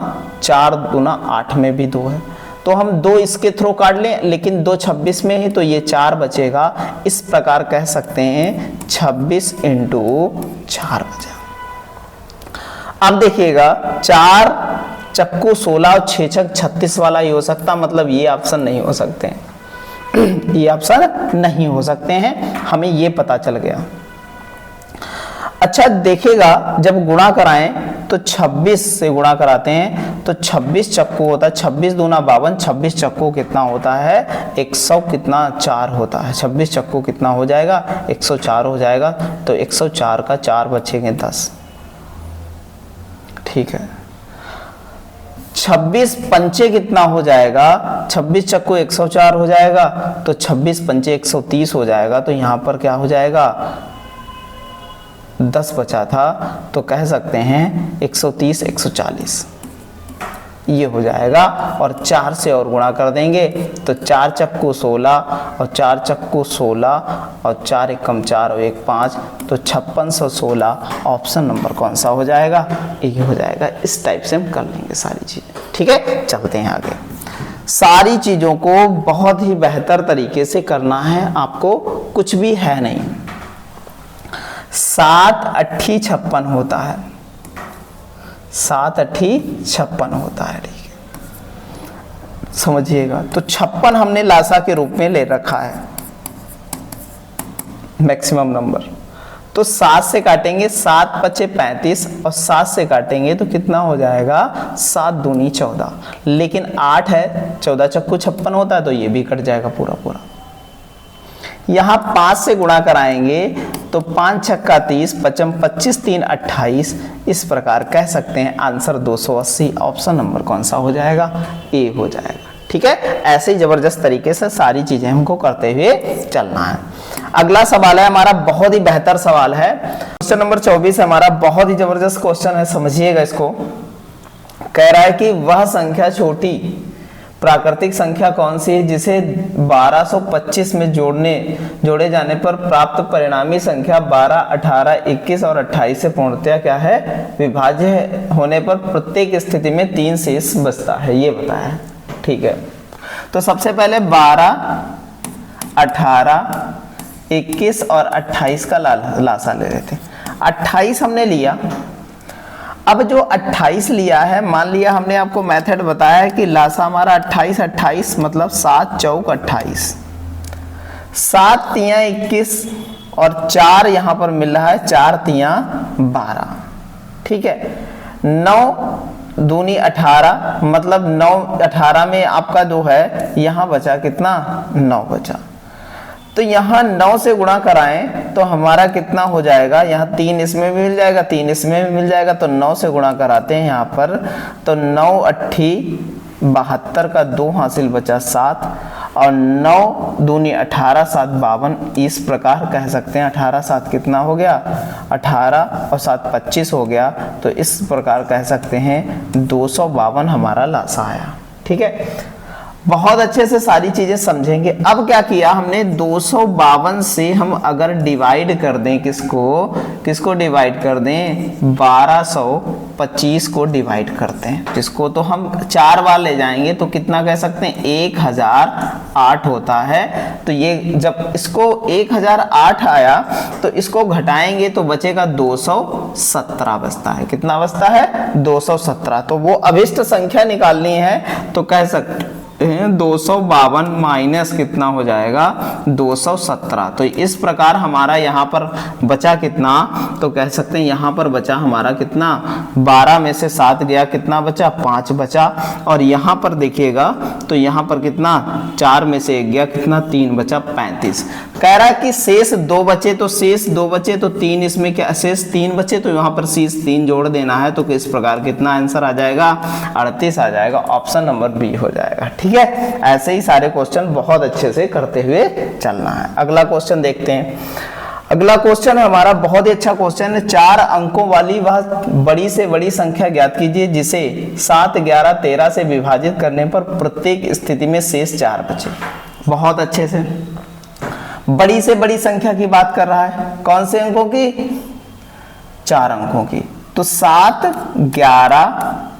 4 दूना 8 में भी 2 है, तो हम 2 इसके थ्रू काट लें, लेकिन 2 26 में है तो ये 4 बचेगा। इस प्रकार कह सकते हैं 26 इंटू 4 बचा। अब देखिएगा 4 चक्कू 16 और 6 छक 36 वाला ही हो सकता, मतलब ये ऑप्शन नहीं हो सकते हैं ये ऑप्शन नहीं हो सकते हैं, हमें ये पता चल गया। अच्छा देखिएगा जब गुणा कराएं तो 26 से गुणा कराते हैं तो 26 चक्कू होता है, 26 दूना 52, 26 चक्कू कितना होता है 100 कितना 4 होता है, 26 चक्कू कितना हो जाएगा 104 हो जाएगा। तो 104 का 4 बचेंगे 10। ठीक है, 26 पंचे कितना हो जाएगा, 26 चक्कू 104 हो जाएगा, तो 26 पंचे 130 हो जाएगा। तो यहाँ पर क्या हो जाएगा 10 बचा था, तो कह सकते हैं 130 140 ये हो जाएगा। और 4 से और गुणा कर देंगे तो 4 चक्कू 16 और 4 चक्कू 16 और 4 एकम 4 और 1 5, तो 5616 ऑप्शन नंबर कौन सा हो जाएगा, ये हो जाएगा। इस टाइप से हम कर लेंगे सारी चीजें। ठीक है, चलते हैं आगे। सारी चीजों को बहुत ही बेहतर तरीके से करना है आपको, कुछ भी है नहीं। 7 अट्ठी 56 होता है, 7 अट्ठी 56 होता है। ठीक है, समझिएगा। तो 56 हमने लासा के रूप में ले रखा है मैक्सिमम नंबर। तो 7 से काटेंगे 7 पचे 35 और 7 से काटेंगे तो कितना हो जाएगा 7 दूनी 14, लेकिन 8 है, 14 चक्कू 56 होता है तो ये भी कट जाएगा पूरा पूरा। यहाँ 5 से गुणा कराएंगे तो 5 छक्का 30, 55 25 3 28। इस प्रकार कह सकते हैं आंसर 280 ऑप्शन नंबर कौन सा हो जाएगा, ए हो जाएगा। ठीक है, ऐसे ही जबरदस्त तरीके से सारी चीजें हमको करते हुए चलना है। अगला सवाल है हमारा, बहुत ही बेहतर सवाल है, क्वेश्चन नंबर 24 हमारा, बहुत ही जबरदस्त क्वेश्चन है, समझिएगा इसको। कह रहा है कि वह संख्या छोटी प्राकृतिक संख्या कौन सी है जिसे 1225 में जोड़े जाने पर प्राप्त परिणामी संख्या 12, 18, 21 और 28 से पूर्णतया क्या है विभाज्य होने पर प्रत्येक स्थिति में 3 शेष बचता है, ये बताया। ठीक है, तो सबसे पहले 12, 18, 21 और 28 का लासा ले रहे थे। 28 हमने लिया। अब जो 28 लिया है, मान लिया हमने आपको मेथड बताया है कि लासा हमारा 28 28 मतलब 7 चौक 28, 7 तियां 21 और 4 यहां पर मिल रहा है 4 तियां 12। ठीक है, 9 दूनी 18 मतलब 9 18 में आपका जो है यहां बचा कितना 9 बचा। तो यहाँ 9 से गुणा कराएं तो हमारा कितना हो जाएगा, यहाँ 3 इसमें भी मिल जाएगा, 3 इसमें भी मिल जाएगा, तो 9 से गुणा कराते हैं यहाँ पर, तो 9 अट्ठी 72 का 2 हासिल बचा 7 और 9 दूनी 18 7 52। इस प्रकार कह सकते हैं 18 7 कितना हो गया, 18 और 7 25 हो गया। तो इस प्रकार कह सकते हैं 252 हमारा लासा आया। ठीक है, बहुत अच्छे से सारी चीजें समझेंगे। अब क्या किया हमने, 252 से हम अगर डिवाइड कर दें, किसको डिवाइड कर दें, 1225 को डिवाइड करते हैं, जिसको तो हम 4 बार ले जाएंगे तो कितना कह सकते हैं, 1008 होता है। तो ये जब इसको 1008 आया तो इसको घटाएंगे तो बचेगा 217 बचता है। कितना बचता है, 217। तो वो अभिष्ट संख्या निकालनी है तो कह सकते 252 माइनस कितना हो जाएगा, 217। तो इस प्रकार हमारा यहाँ पर बचा कितना, तो कह सकते हैं यहाँ पर बचा हमारा कितना, 12 में से 7 गया, कितना बचा, 5 बचा। और यहाँ पर देखिएगा तो यहाँ पर कितना, 4 में से 1 गया, कितना, 3 बचा, 35। कह रहा है कि शेष 2 बचे, तो शेष 2 बचे तो 3 इसमें क्या, शेष 3 बचे तो यहाँ पर शेष 3 जोड़ देना है। तो इस प्रकार कितना आंसर आ जाएगा, 38 आ जाएगा। ऑप्शन नंबर बी हो जाएगा। ठीक है, ऐसे ही सारे क्वेश्चन बहुत अच्छे से करते हुए चलना है। अगला क्वेश्चन देखते हैं। अगला क्वेश्चन हमारा बहुत ही अच्छा क्वेश्चन है। 4 अंकों वाली वह बड़ी से बड़ी संख्या ज्ञात कीजिए जिसे 7, 11, 13 से विभाजित करने पर प्रत्येक स्थिति में शेष 4 बचे। बहुत अच्छे से बड़ी से बड़ी संख्या की बात कर रहा है। कौन से अंकों की, 4 अंकों की। तो 7, 11,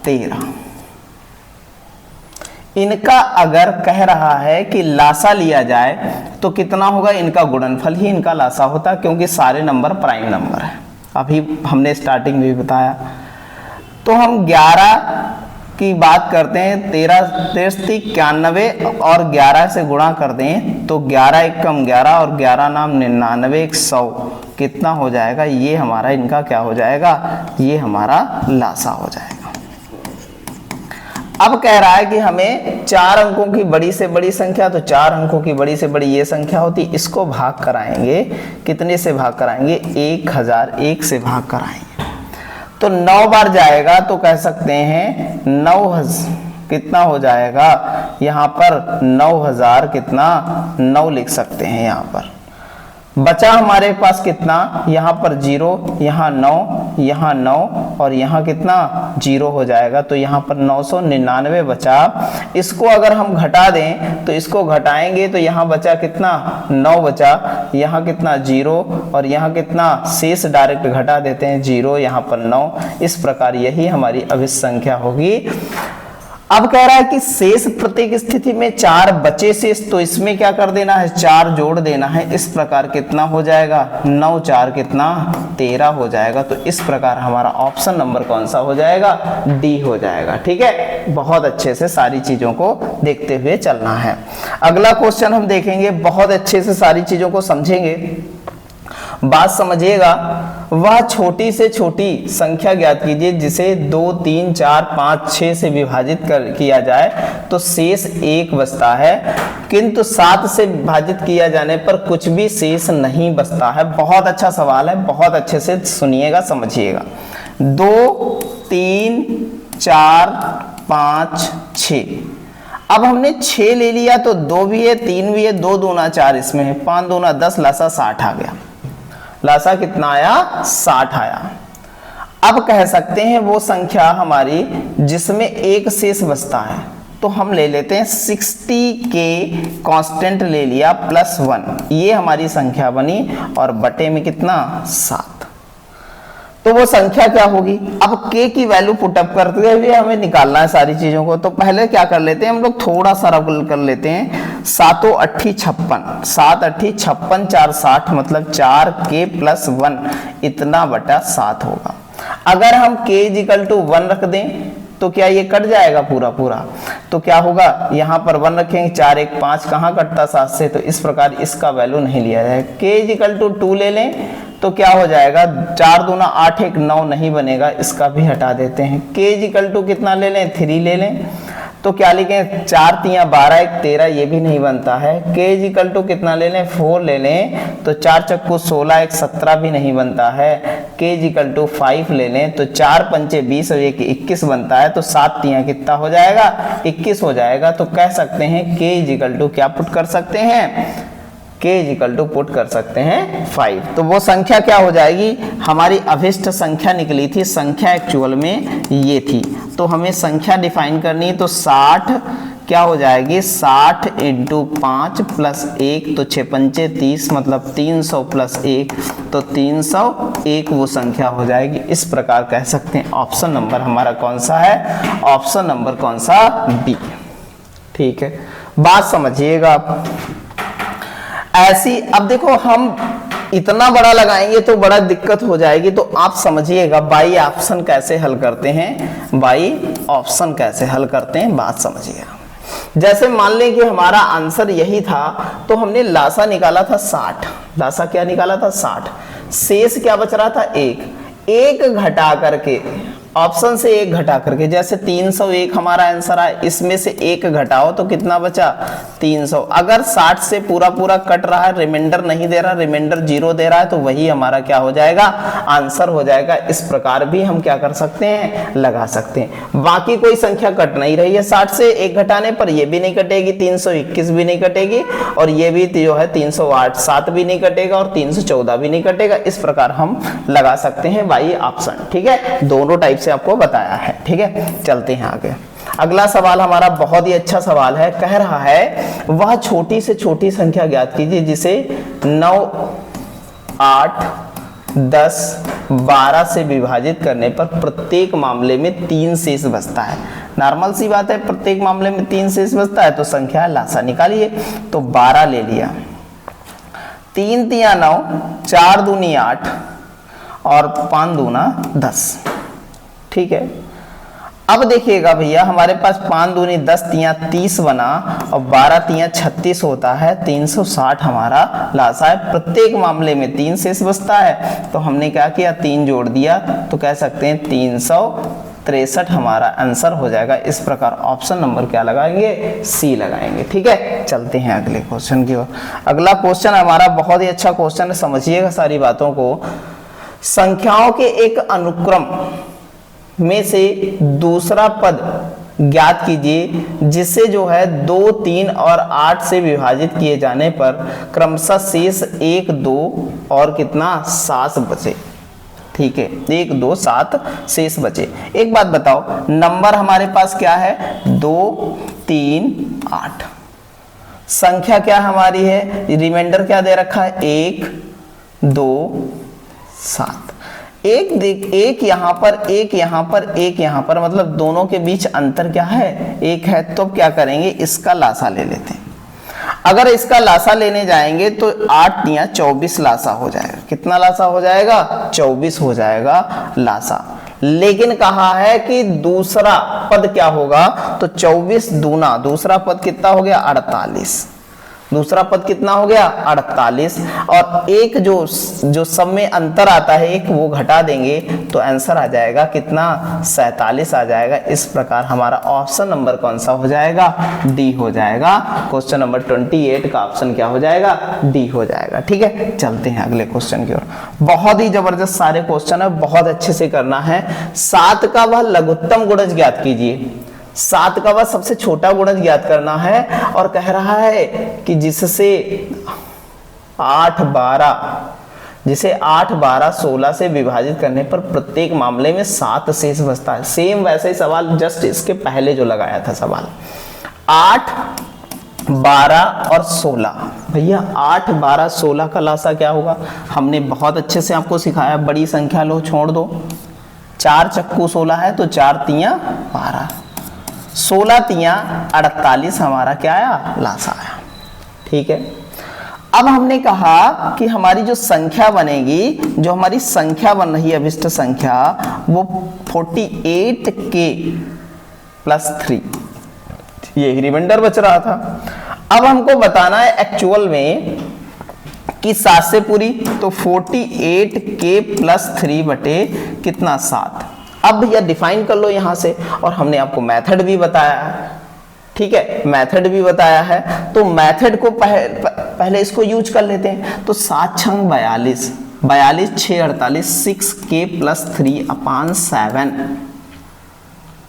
13 इनका अगर कह रहा है कि लासा लिया जाए तो कितना होगा, इनका गुणनफल ही इनका लासा होता है, क्योंकि सारे नंबर प्राइम नंबर है। अभी हमने स्टार्टिंग में भी बताया। तो हम 11 की बात करते हैं, 13 91 और 11 से गुणा कर दें तो 11 1 कम 11 और 11 नाम 99 1 100 कितना हो जाएगा, ये हमारा इनका क्या हो जाएगा, ये हमारा लासा हो जाएगा। अब कह रहा है कि हमें 4 अंकों की बड़ी से बड़ी संख्या, तो 4 अंकों की बड़ी से बड़ी ये संख्या होती, इसको भाग कराएंगे, कितने से भाग कराएंगे, 1001 से भाग कराएंगे तो 9 बार जाएगा। तो कह सकते हैं 9000 कितना हो जाएगा, यहाँ पर 9000 कितना 9 लिख सकते हैं। यहाँ पर बचा हमारे पास कितना, यहाँ पर 0, यहाँ 9, यहाँ 9 और यहाँ कितना 0 हो जाएगा। तो यहाँ पर 999 बचा। इसको अगर हम घटा दें तो इसको घटाएंगे तो यहाँ बचा कितना, 9 बचा, यहाँ कितना 0 और यहाँ कितना, शेष डायरेक्ट घटा देते हैं 0, यहाँ पर 9। इस प्रकार यही हमारी अभिष्ट संख्या होगी। अब कह रहा है कि शेष प्रत्येक स्थिति में 4 बचे शेष, तो इसमें क्या कर देना है, 4 जोड़ देना है। इस प्रकार कितना हो जाएगा, 9 4 कितना 13 हो जाएगा। तो इस प्रकार हमारा ऑप्शन नंबर कौन सा हो जाएगा, डी हो जाएगा। ठीक है, बहुत अच्छे से सारी चीजों को देखते हुए चलना है। अगला क्वेश्चन हम देखेंगे, बहुत अच्छे से सारी चीजों को समझेंगे, बात समझिएगा। वह छोटी से छोटी संख्या ज्ञात कीजिए जिसे 2, 3, 4, 5, 6 से विभाजित किया जाए तो शेष 1 बचता है, किंतु 7 से विभाजित किया जाने पर कुछ भी शेष नहीं बचता है। बहुत अच्छा सवाल है, बहुत अच्छे से सुनिएगा, समझिएगा। 2, 3, 4, 5, 6। अब हमने 6 ले लिया तो 2 भी है, 3 भी है, 2 दूना 4 इसमें है, 5 दूना 10, लासा 60 आ गया। लासा कितना आया, 60 आया। अब कह सकते हैं वो संख्या हमारी जिसमें 1 शेष बचता है, तो हम ले लेते हैं 60 के कांस्टेंट ले लिया +1, ये हमारी संख्या बनी और बटे में कितना 7। तो वो संख्या क्या होगी। अब k की वैल्यू पुटअप करते हुए हमें निकालना है सारी चीजों को। तो पहले क्या कर लेते हैं हम लोग, थोड़ा सा सरल कर लेते हैं। 7 8 56, 7 8 56, 4 60, मतलब 4k + 1 इतना बटा 7 होगा। अगर हम k = 1 रख दें तो क्या ये कट जाएगा पूरा पूरा, तो क्या होगा, यहाँ पर 1 रखेंगे, 4 1 5, कहाँ कटता 7 से, तो इस प्रकार इसका वैल्यू नहीं लिया जाएगा। k = 2 ले लें तो क्या हो जाएगा, 4 दूना 8 1 9 नहीं बनेगा, इसका भी हटा देते हैं। k = कितना ले लें, 3 ले लें तो क्या लिखें, 4 तियां 12 1 13, ये भी नहीं बनता है। k इज इक्वल टू कितना ले लें, 4 ले लें, तो 4 चक्कू 16 1 17 भी नहीं बनता है। k इज इक्वल टू 5 ले लें, तो 4 पंचे 20 और 1 21 बनता है। तो 7 तियां कितना हो जाएगा, 21 हो जाएगा। तो कह सकते हैं k इज इक्वल टू क्या पुट कर सकते हैं, k is equal to put कर सकते हैं 5। तो वो संख्या क्या हो जाएगी, हमारी अभिष्ट संख्या निकली थी, संख्या एक्चुअल में ये थी। तो हमें संख्या डिफाइन करनी है, तो 60 क्या हो जाएगी, 60 इंटू 5 प्लस 1, तो 6 पंचे 30, मतलब 300 प्लस 1, तो 301 वो संख्या हो जाएगी। इस प्रकार कह सकते हैं। ऑप्शन नंबर हमारा कौन सा है, ऑप्शन नंबर कौन सा, बी। ठीक है, बात समझिएगा आप। ऐसी अब देखो हम इतना बड़ा लगाएंगे तो बड़ा दिक्कत हो जाएगी, तो आप समझिएगा बाई ऑप्शन कैसे हल करते हैं, बाई ऑप्शन कैसे हल करते हैं, बात समझिएगा। जैसे मान लें कि हमारा आंसर यही था, तो हमने लासा निकाला था 60, लासा क्या निकाला था 60, शेष क्या बच रहा था 1 घटा करके, ऑप्शन से 1 घटा करके, जैसे 301 हमारा आंसर है, इसमें से 1 घटाओ तो कितना बचा, 300। अगर 60 से पूरा पूरा कट रहा है, रिमाइंडर नहीं दे रहा, रिमाइंडर 0 दे रहा है, तो वही हमारा क्या हो जाएगा, आंसर हो जाएगा। इस प्रकार भी हम क्या कर सकते हैं, लगा सकते हैं। बाकी कोई संख्या कट नहीं रही है 60 से, 1 घटाने पर ये भी नहीं कटेगी, 321 भी नहीं कटेगी, और ये भी जो है 308 7 भी नहीं कटेगा, और 314 भी नहीं कटेगा। इस प्रकार हम लगा सकते हैं बाई ऑप्शन। ठीक है, दोनों टाइप से आपको बताया है। ठीक है, चलते हैं आगे। अगला सवाल हमारा बहुत ही अच्छा सवाल है। कह रहा है वह छोटी से छोटी संख्या ज्ञात कीजिए जिसे 9 8 10 12 से विभाजित करने पर प्रत्येक मामले में 3 शेष बचता है। नॉर्मल सी बात है, प्रत्येक मामले में 3 शेष बचता है, तो संख्या लासा निकालिए। तो 12 ले लिया, 3 तिया 9, 4 दूनी 8 और 5 दूना 10। ठीक है, अब देखिएगा भैया हमारे पास 5 दूनी 10 तिया 30 बना, और 12 तिया 36 होता है, 360 हमारा लासा है। प्रत्येक मामले में 3 शेष बचता है, तो हमने क्या किया, 3 जोड़ दिया, तो कह सकते हैं 363 हमारा आंसर हो जाएगा। इस प्रकार ऑप्शन नंबर क्या लगाएंगे, सी लगाएंगे। ठीक है, चलते हैं अगले क्वेश्चन की ओर। अगला क्वेश्चन हमारा बहुत ही अच्छा क्वेश्चन है, समझिएगा सारी बातों को। संख्याओं के एक अनुक्रम में से दूसरा पद ज्ञात कीजिए जिसे जो है 2 3 और 8 से विभाजित किए जाने पर क्रमशः शेष 1 2 और कितना 7 बचे। ठीक है, 1 2 7 शेष बचे। एक बात बताओ, नंबर हमारे पास क्या है, 2 3 8, संख्या क्या हमारी है, रिमाइंडर क्या दे रखा है, 1 2 7। एक यहाँ पर, एक यहाँ पर, एक यहाँ पर, मतलब दोनों के बीच अंतर क्या है, 1 है। तो क्या करेंगे, इसका लासा ले लेते हैं। अगर इसका लासा लेने जाएंगे तो 8 तिया 24 लासा हो जाएगा। कितना लासा हो जाएगा, 24 हो जाएगा लासा। लेकिन कहा है कि दूसरा पद क्या होगा, तो 24 दूना दूसरा पद कितना हो गया, 48। दूसरा पद कितना हो गया, 48, और एक जो सब में अंतर आता है 1, वो घटा देंगे तो आंसर आ जाएगा कितना, 47 आ जाएगा। इस प्रकार हमारा ऑप्शन नंबर कौन सा हो जाएगा, डी हो जाएगा। क्वेश्चन नंबर 28 का ऑप्शन क्या हो जाएगा, डी हो जाएगा। ठीक है, चलते हैं अगले क्वेश्चन की ओर। बहुत ही जबरदस्त सारे क्वेश्चन है, बहुत अच्छे से करना है। 7 का वह लघुत्तम गुणज ज्ञात कीजिए। 7 का वह सबसे छोटा गुणज ज्ञात करना है, और कह रहा है कि जिससे 8 12 16 से विभाजित करने पर प्रत्येक मामले में 7 शेष बचता है। सेम वैसे ही सवाल जस्ट इसके पहले जो लगाया था सवाल, 8 12 और 16। भैया 8 12 16 का लासा क्या होगा, हमने बहुत अच्छे से आपको सिखाया। बड़ी संख्या लो, छोड़ दो, 4 चक्कू 16 है, तो 4 तिया 12, 16 तिया 48 हमारा क्या आया, लासा आया। ठीक है, अब हमने कहा कि हमारी जो संख्या बनेगी, जो हमारी संख्या बन रही है अभिष्ट संख्या, वो 48k + 3, ये रिमाइंडर बच रहा था। अब हमको बताना है एक्चुअल में कि 7 से पूरी, तो 48k + 3 बटे कितना 7। अब भैया डिफाइन कर लो यहां से, और हमने आपको मेथड भी बताया है। ठीक है, मेथड भी बताया है, तो मेथड को पहले इसको यूज कर लेते हैं। तो 7 छंग 42, 42 6 48, 6k + 3/7।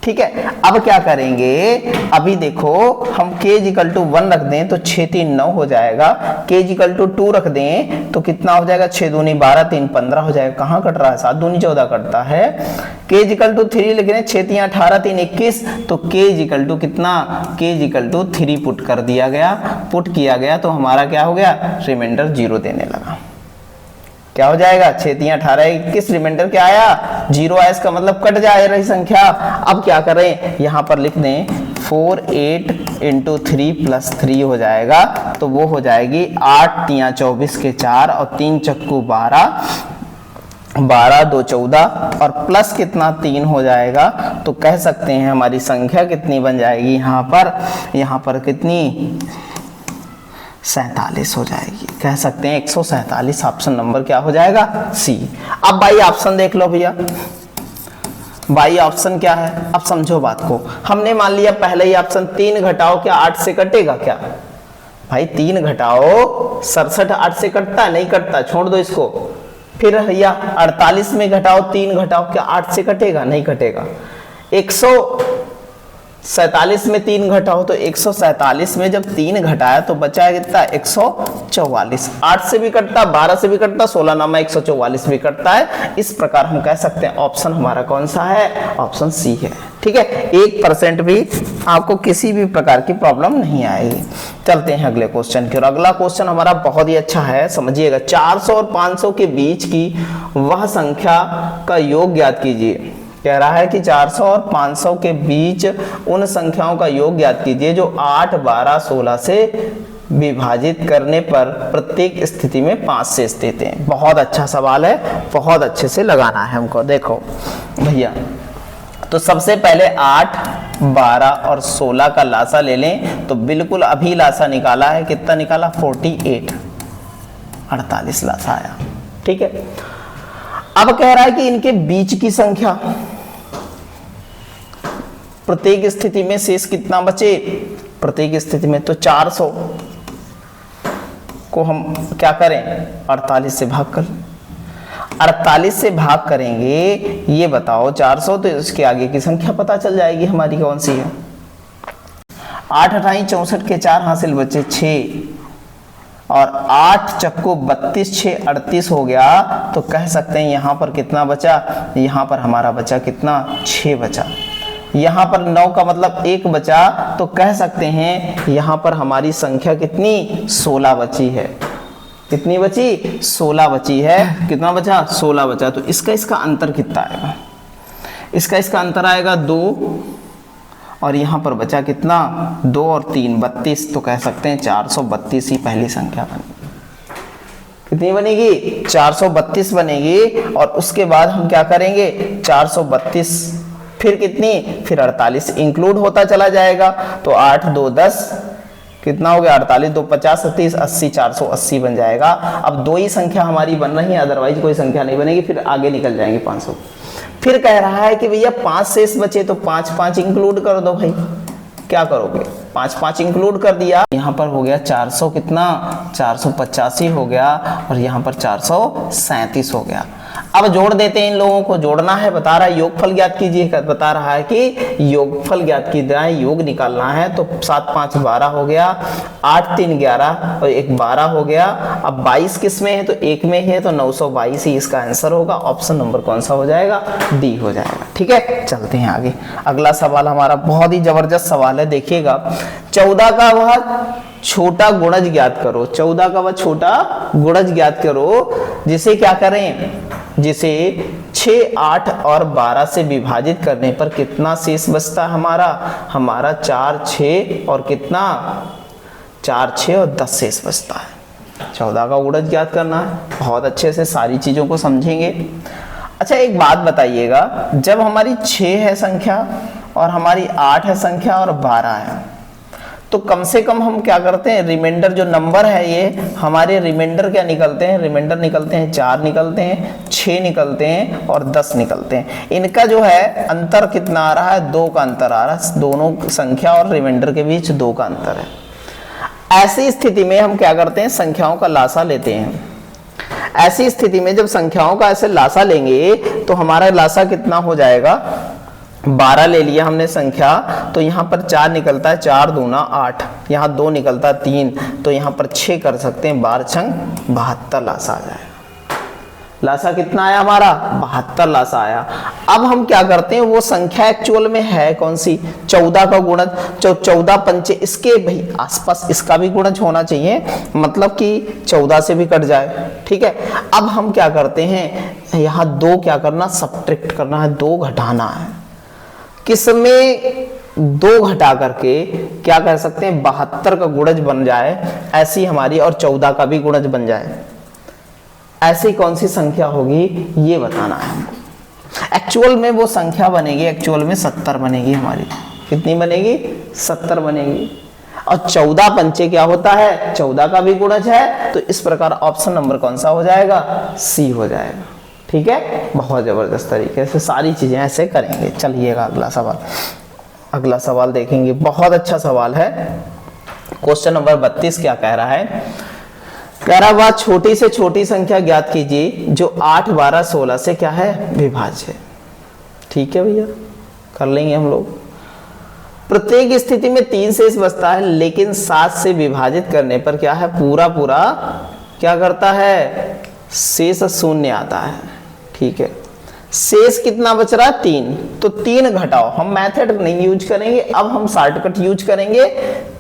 ठीक है, अब क्या करेंगे, अभी देखो हम k = 1 रख दें तो 6 3 9 हो जाएगा, k = 2 रख दें तो कितना हो जाएगा, 6 दूनी 12 3 15 हो जाएगा। कहाँ कट रहा है, 7 दूनी 14 कटता है। k = 3 लिख रहे हैं, 6 3 18 3 21, तो k = कितना, k = 3 पुट कर दिया गया, पुट किया गया तो हमारा क्या हो गया, रिमाइंडर 0 देने लगा। क्या हो जाएगा, 6 3 18 21, रिमाइंडर क्या आया, 0 आया, इसका मतलब कट जाए रही संख्या। अब क्या करें, यहाँ पर लिख दें 4 8 × 3 + 3 हो जाएगा, तो वो हो जाएगी 8 3 24 के 4 और 3 चक्कू 12, 12 2 14 और प्लस कितना 3 हो जाएगा। तो कह सकते हैं हमारी संख्या कितनी बन जाएगी, यहाँ पर कितनी, 47 हो जाएगी। कह सकते हैं 147, ऑप्शन नंबर क्या हो जाएगा, सी। अब बाई ऑप्शन देख लो भैया, बाई ऑप्शन क्या है, अब समझो बात को। हमने मान लिया पहले ही ऑप्शन 3 घटाओ क्या 8 से कटेगा क्या, भाई 3 घटाओ 67 8 से कटता है, नहीं कटता, छोड़ दो इसको। फिर भैया 48 में घटाओ 3 घटाओ क्या 8 से कटेगा, नहीं कटेगा। 147 में 3 घटाओ तो 147 में जब 3 घटाया तो बचा कितना, 144। 8 से भी कटता, 12 से भी कटता, 16 नामा 144 भी कटता है। इस प्रकार हम कह सकते हैं ऑप्शन हमारा कौन सा है, ऑप्शन सी है। ठीक है, 1% भी आपको किसी भी प्रकार की प्रॉब्लम नहीं आएगी। चलते हैं अगले क्वेश्चन की, और अगला क्वेश्चन हमारा बहुत ही अच्छा है, समझिएगा। 400 और 500 के बीच की वह संख्या का योग ज्ञात कीजिए। कह रहा है कि 400 और 500 के बीच उन संख्याओं का योग ज्ञात कीजिए जो 8 12 16 से विभाजित करने पर प्रत्येक स्थिति में 5 से स्थित हैं। बहुत अच्छा सवाल है, बहुत अच्छे से लगाना है हमको। देखो भैया, तो सबसे पहले 8 12 और 16 का लासा ले लें, तो बिल्कुल अभी लासा निकाला है, कितना निकाला, 48 48 लासा आया। ठीक है, अब कह रहा है कि इनके बीच की संख्या, प्रत्येक स्थिति में शेष कितना बचे, प्रत्येक स्थिति में, तो 400 को हम क्या करें, 48 से भाग कर, 48 से भाग करेंगे, ये बताओ 400, तो इसके आगे की संख्या पता चल जाएगी हमारी कौन सी है। 8 28 64 के 4 हासिल बचे 6 और 8 चक्को 32 6 38 हो गया। तो कह सकते हैं यहाँ पर कितना बचा, यहाँ पर हमारा बचा कितना, 6 बचा। यहाँ पर 9 का मतलब 1 बचा, तो कह सकते हैं यहाँ पर हमारी संख्या कितनी, 16 बची है। कितनी बची, 16 बची है। कितना बचा, 16 बचा। तो इसका अंतर कितना आएगा, इसका अंतर आएगा 2, और यहाँ पर बचा कितना, 2 और 3 32। तो कह सकते हैं 432 ही पहली संख्या बनेगी। कितनी बनेगी, 432 बनेगी। और उसके बाद हम क्या करेंगे, 432 फिर कितनी, फिर 48 इंक्लूड होता चला जाएगा। तो 8 2 10 कितना हो गया, 48 2 50 30 80 480 बन जाएगा। अब 2 ही संख्या हमारी बन रही है, अदरवाइज कोई संख्या नहीं बनेगी, फिर आगे निकल जाएंगे 500। फिर कह रहा है कि भैया 5 शेष बचे, तो 5 5 इंक्लूड कर दो भाई। क्या करोगे, 5 5 इंक्लूड कर दिया, यहाँ पर हो गया 400 कितना, 485 हो गया, और यहाँ पर 437 हो गया। अब जोड़ देते हैं इन लोगों को, जोड़ना है, बता रहा है योगफल ज्ञात कीजिए, बता रहा है कि योगफल ज्ञात कीजिए, योग निकालना है। तो 7 5 12 हो गया, 8 3 11 और 1 12 हो गया। अब 22 किस में है, तो 1 में है, तो 922 ही इसका आंसर होगा। ऑप्शन नंबर कौन सा हो जाएगा, डी हो जाएगा। ठीक है, चलते हैं आगे। अगला सवाल हमारा बहुत ही जबरदस्त सवाल है, देखिएगा। 14 का वह छोटा गुणज ज्ञात करो। 14 का वह छोटा गुणज ज्ञात करो, जिसे क्या करें, जिसे 6 8 और 12 से विभाजित करने पर कितना शेष बचता है हमारा 4 6 और कितना, 4 6 और 10 शेष बचता है। 14 का गुणज ज्ञात करना है, बहुत अच्छे से सारी चीजों को समझेंगे। अच्छा एक बात बताइएगा, जब हमारी 6 है संख्या और हमारी 8 है संख्या और 12 है, तो कम से कम हम क्या करते हैं, रिमाइंडर जो नंबर है ये हमारे रिमाइंडर क्या निकलते हैं, रिमाइंडर निकलते हैं 4 निकलते हैं, 6 निकलते हैं और 10 निकलते हैं। इनका जो है अंतर कितना आ रहा है, 2 का अंतर आ रहा है, दोनों संख्या और रिमाइंडर के बीच 2 का अंतर है। ऐसी स्थिति में हम क्या करते हैं, संख्याओं का लासा लेते हैं। ऐसी स्थिति में जब संख्याओं का ऐसे लासा लेंगे तो हमारा लासा कितना हो जाएगा, 12 ले लिया हमने संख्या, तो यहाँ पर 4 निकलता है, 4 दूना 8, यहाँ 2 निकलता है 3, तो यहाँ पर 6 कर सकते हैं, 12 छंग 72 लासा आ जाएगा। लासा कितना आया हमारा, 72 लासा आया। अब हम क्या करते हैं, वो संख्या एक्चुअल में है कौन सी, 14 का गुणज, 14 पंचे इसके भाई आसपास इसका भी गुणज होना चाहिए, मतलब कि 14 से भी कट जाए, ठीक है। अब हम क्या करते हैं, यहाँ 2 क्या करना, सब्ट्रैक्ट करना है, 2 घटाना है। किसमें, 2 घटा करके क्या कह सकते हैं, 72 का गुणज बन जाए ऐसी हमारी, और 14 का भी गुणज बन जाए, ऐसी कौन सी संख्या होगी ये बताना है हमको। एक्चुअल में वो संख्या बनेगी, एक्चुअल में 70 बनेगी हमारी। कितनी बनेगी, 70 बनेगी। और 14 पंचे क्या होता है, 14 का भी गुणज है, तो इस प्रकार ऑप्शन नंबर कौन सा हो जाएगा, सी हो जाएगा। ठीक है, बहुत जबरदस्त तरीके से सारी चीजें ऐसे करेंगे। चलिएगा अगला सवाल, अगला सवाल देखेंगे, बहुत अच्छा सवाल है। क्वेश्चन नंबर 32 क्या कह रहा है, कह रहा वह छोटी से छोटी संख्या ज्ञात कीजिए जो 8, 12, 16 से क्या है, विभाज्य है। ठीक है भैया, कर लेंगे हम लोग। प्रत्येक स्थिति में 3 शेष बचता है, लेकिन 7 से विभाजित करने पर क्या है, पूरा पूरा क्या करता है, शेष शून्य आता है। ठीक है, शेष कितना बच रहा है, 3, तो 3 घटाओ। हम मेथड नहीं यूज करेंगे, अब हम शॉर्टकट यूज करेंगे।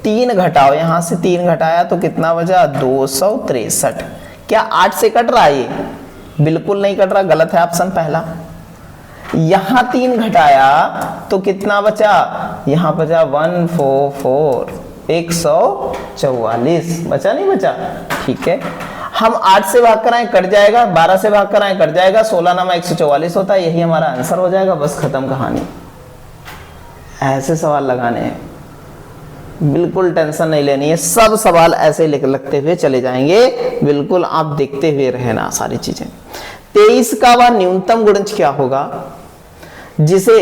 3 घटाओ, यहां से 3 घटाया तो कितना बचा, 263। क्या 8 से कट रहा है, ये बिल्कुल नहीं कट रहा, गलत है ऑप्शन पहला। यहां 3 घटाया तो कितना बचा, यहां बचा 144, 144 बचा, नहीं बचा। ठीक है, हम 8 से भाग कराएं कट जाएगा, 12 से भाग कराएं कट जाएगा, 16 नामा 144 होता है, यही हमारा आंसर हो जाएगा, बस खत्म कहानी। ऐसे सवाल लगाने हैं, बिल्कुल टेंशन नहीं लेनी है, सब सवाल ऐसे लगते हुए चले जाएंगे, बिल्कुल आप देखते हुए रहना सारी चीजें। 23 का वह न्यूनतम गुणज क्या होगा जिसे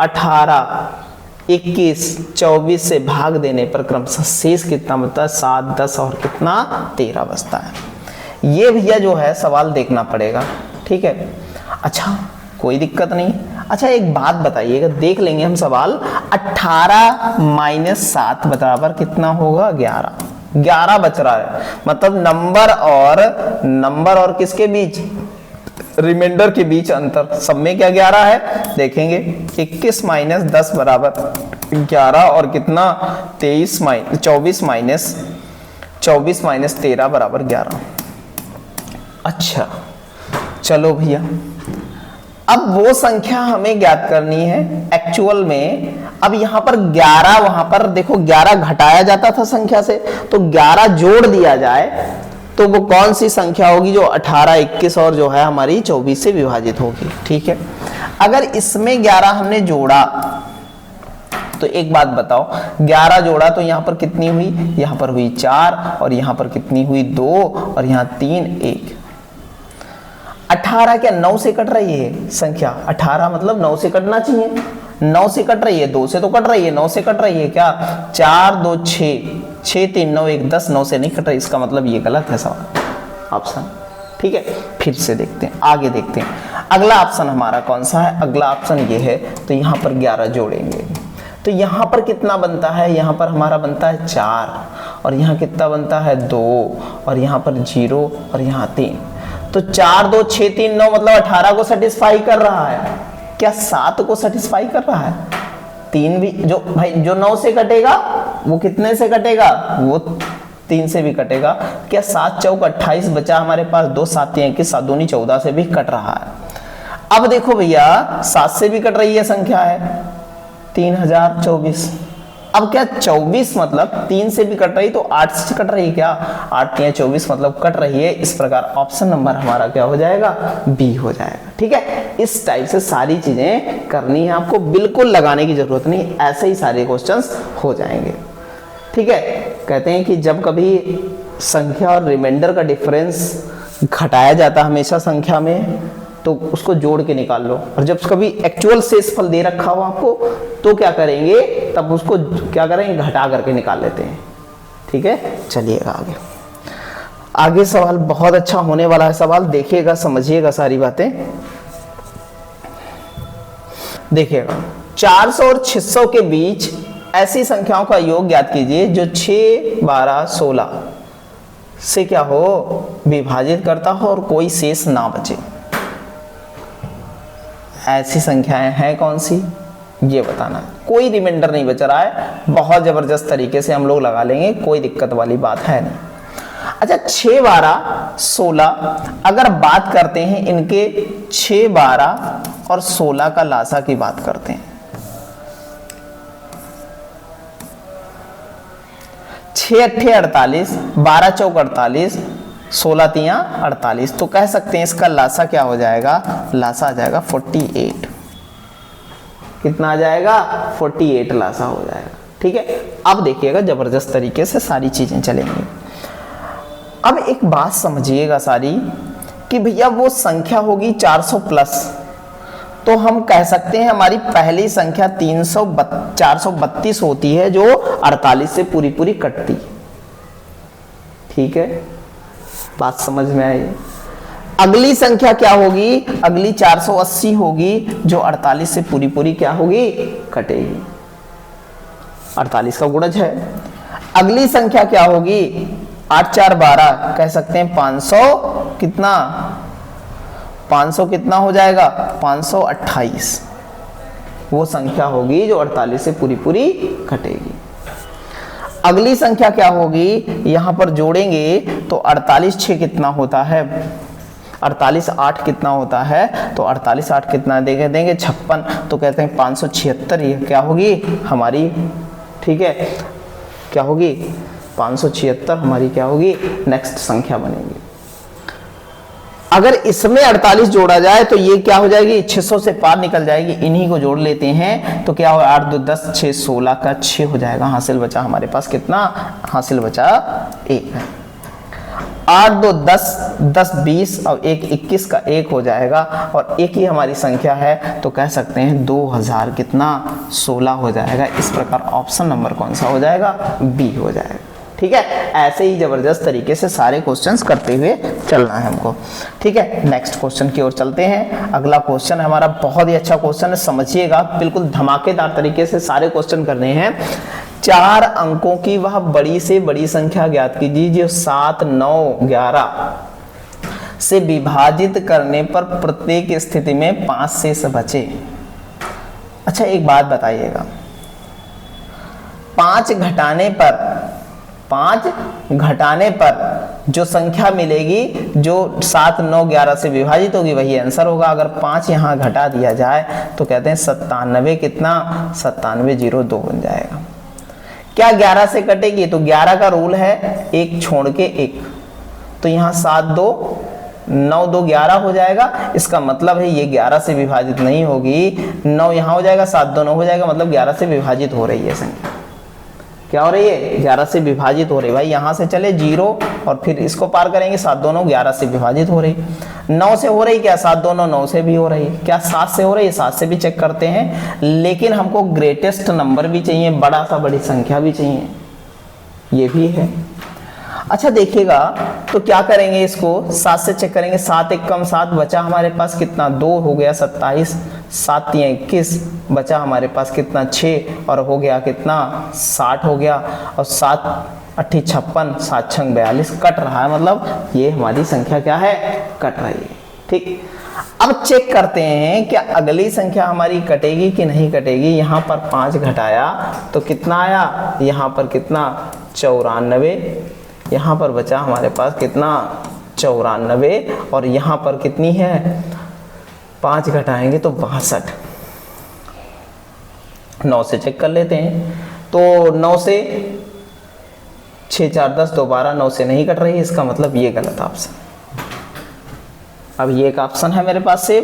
18, 21, 24 से भाग देने पर क्रमशः शेष कितना बचता है, 7, 10 और कितना 13 बचता है। ये भैया जो है सवाल देखना पड़ेगा। ठीक है, अच्छा कोई दिक्कत नहीं। अच्छा एक बात बताइएगा, देख लेंगे हम सवाल। 18 माइनस 7 बराबर कितना होगा, 11। 11 बच रहा है, मतलब नंबर और किसके बीच, रिमाइंडर के बीच अंतर, सब में क्या 11 है, देखेंगे। 21 माइनस 10 बराबर 11 और कितना 24 माइनस 13 बराबर 11। अच्छा चलो भैया, अब वो संख्या हमें ज्ञात करनी है एक्चुअल में। अब यहां पर 11, वहां पर देखो 11 घटाया जाता था संख्या से, तो 11 जोड़ दिया जाए तो वो कौन सी संख्या होगी जो 18, 21 और जो है हमारी 24 से विभाजित होगी। ठीक है, अगर इसमें 11 हमने जोड़ा तो एक बात बताओ, 11 जोड़ा तो यहां पर कितनी हुई, यहां पर हुई 4 और यहां पर कितनी हुई 2 और यहां 3, 1। 18 क्या 9 से कट रही है संख्या, 18 मतलब 9 से कटना चाहिए, 9 से कट रही है, 2 से तो कट रही है, 9 से कट रही है क्या, 4, 2, 6, 6, 3, 9, 1, 10, 9 से नहीं कट रही, इसका मतलब ये गलत है सवाल ऑप्शन। ठीक है, फिर से देखते हैं, आगे देखते हैं। अगला ऑप्शन हमारा कौन सा है, अगला ऑप्शन ये है, तो यहाँ पर 11 जोड़ेंगे तो यहाँ पर कितना बनता है, यहाँ पर हमारा बनता है 4 और यहाँ कितना बनता है 2 और यहाँ पर 0 और यहाँ 3। तो 4, 2, 6, 3, 9 मतलब 18 को सेटिस्फाई कर रहा है क्या, 7 को सेटिस्फाई कर रहा है, 3 भी जो भाई जो 9 से कटेगा वो कितने से कटेगा, वो 3 से भी कटेगा। क्या 7 चौक 28 बचा हमारे पास, 2 7 21, 7 दूनी 14 से भी कट रहा है। अब देखो भैया 7 से भी कट रही है संख्या है 3024। अब क्या 24 मतलब 3 से भी कट रही तो 8 से कट रही है क्या, 8 या 24 मतलब कट रही है। इस प्रकार ऑप्शन नंबर हमारा क्या हो जाएगा, बी हो जाएगा। ठीक है, इस टाइप से सारी चीजें करनी है आपको, बिल्कुल लगाने की जरूरत नहीं, ऐसे ही सारे क्वेश्चंस हो जाएंगे। ठीक है, कहते हैं कि जब कभी संख्या और रिमाइंडर का डिफरेंस घटाया जाता है हमेशा संख्या में, तो उसको जोड़ के निकाल लो, और जब कभी एक्चुअल शेषफल दे रखा हो आपको तो क्या करेंगे, तब उसको क्या करेंगे, घटा करके निकाल लेते हैं। ठीक है, चलिएगा आगे। आगे सवाल बहुत अच्छा होने वाला है, सवाल देखिएगा, समझिएगा सारी बातें। देखिएगा, 400 और 600 के बीच ऐसी संख्याओं का योग ज्ञात कीजिए जो 6, 12, 16 से क्या हो, विभाजित करता हो और कोई शेष ना बचे। ऐसी संख्याएं हैं कौन सी, ये बताना। कोई रिमाइंडर नहीं बच रहा है, बहुत जबरदस्त तरीके से हम लोग लगा लेंगे, कोई दिक्कत वाली बात है नहीं। अच्छा, 6, 12, 16 अगर बात करते हैं इनके 6, 12 और 16 का लासा की बात करते हैं, 6 8 48, 12 चौक 48, 16 तियां 48, तो कह सकते हैं इसका लासा क्या हो जाएगा, लासा आ जाएगा 48। कितना आ जाएगा, 48 लासा हो जाएगा। ठीक है, अब देखिएगा जबरदस्त तरीके से सारी चीजें चलेंगी। अब एक बात समझिएगा सारी, कि भैया वो संख्या होगी 400 प्लस, तो हम कह सकते हैं हमारी पहली संख्या 432 होती है जो 48 से पूरी पूरी कटती। ठीक है, बात समझ में आई। अगली संख्या क्या होगी, अगली 480 होगी जो 48 से पूरी पूरी क्या होगी, कटेगी। 48 का गुणज है। अगली संख्या क्या होगी, 8 4 12, कह सकते हैं 500 कितना, 500 कितना हो जाएगा, 528 वो संख्या होगी जो 48 से पूरी पूरी कटेगी। अगली संख्या क्या होगी, यहां पर जोड़ेंगे तो 48 6 कितना होता है, 48 8 कितना होता है, तो 48 8 कितना देंगे, 56, तो कहते हैं 576 ये क्या होगी हमारी। ठीक है, क्या होगी, 576 हमारी क्या होगी, नेक्स्ट संख्या बनेगी। अगर इसमें 48 जोड़ा जाए तो ये क्या हो जाएगी, 600 से पार निकल जाएगी। इन्हीं को जोड़ लेते हैं तो क्या हो, 8 2 10 6 16 का 6 हो जाएगा। हासिल बचा हमारे पास कितना, हासिल बचा 1 है। 8 2 10 10 20 और 1 21 का 1 हो जाएगा, और एक ही हमारी संख्या है तो कह सकते हैं 2000 कितना 16 हो जाएगा। इस प्रकार ऑप्शन नंबर कौन सा हो जाएगा, बी हो जाएगा। ठीक है, ऐसे ही जबरदस्त तरीके से सारे क्वेश्चंस करते हुए चलना है हमको। ठीक है, नेक्स्ट क्वेश्चन की ओर चलते हैं। अगला क्वेश्चन है हमारा, बहुत ही अच्छा क्वेश्चन है, समझिएगा, बिल्कुल धमाकेदार तरीके से सारे क्वेश्चन करने हैं। 4 अंकों की वह बड़ी से बड़ी संख्या ज्ञात कीजिए जो 7 9 11 से विभाजित करने पर प्रत्येक स्थिति में 5 शेष बचे। अच्छा, एक बात बताइएगा, 5 घटाने पर जो संख्या मिलेगी जो 7 9 11 से विभाजित होगी वही आंसर होगा। अगर 5 यहाँ घटा दिया जाए तो कहते हैं 97 कितना, 9702 बन जाएगा। क्या 11 से कटेगी, तो 11 का रूल है 1 छोड़ के 1, तो यहाँ 7 2 9 2 11 हो जाएगा। इसका मतलब है ये 11 से विभाजित नहीं होगी, 9 यहाँ हो जाएगा, 7 2 9 हो जाएगा, मतलब 11 से विभाजित हो रही है संख्या। क्या हो रही है, 11 से विभाजित हो रही है। भाई यहाँ से चले 0 और फिर इसको पार करेंगे, 7 2 9 11 से विभाजित हो रही। 9 से हो रही क्या, 7 2 9 9 से भी हो रही। क्या 7 से हो रही है, 7 से भी चेक करते हैं, लेकिन हमको ग्रेटेस्ट नंबर भी चाहिए, बड़ा सा बड़ी संख्या भी चाहिए, ये भी है। अच्छा देखिएगा, तो क्या करेंगे, इसको 7 से चेक करेंगे, 7 1 कम 7 बचा हमारे पास कितना, 2 हो गया 27, 7 3 21 बचा हमारे पास कितना 6, और हो गया कितना 60 हो गया, और 7 8 56 7 6 42 कट रहा है, मतलब ये हमारी संख्या क्या है, कट रही है। ठीक, अब चेक करते हैं क्या अगली संख्या हमारी कटेगी कि नहीं कटेगी। यहाँ पर 5 घटाया तो कितना आया, यहाँ पर कितना 94, यहाँ पर बचा हमारे पास कितना 94, और यहाँ पर कितनी है 5 घटाएंगे तो 62। 9 से चेक कर लेते हैं, तो 9 से 6 4 10 दोबारा 9 से नहीं कट रही, इसका मतलब ये गलत ऑप्शन। अब ये एक ऑप्शन है मेरे पास से,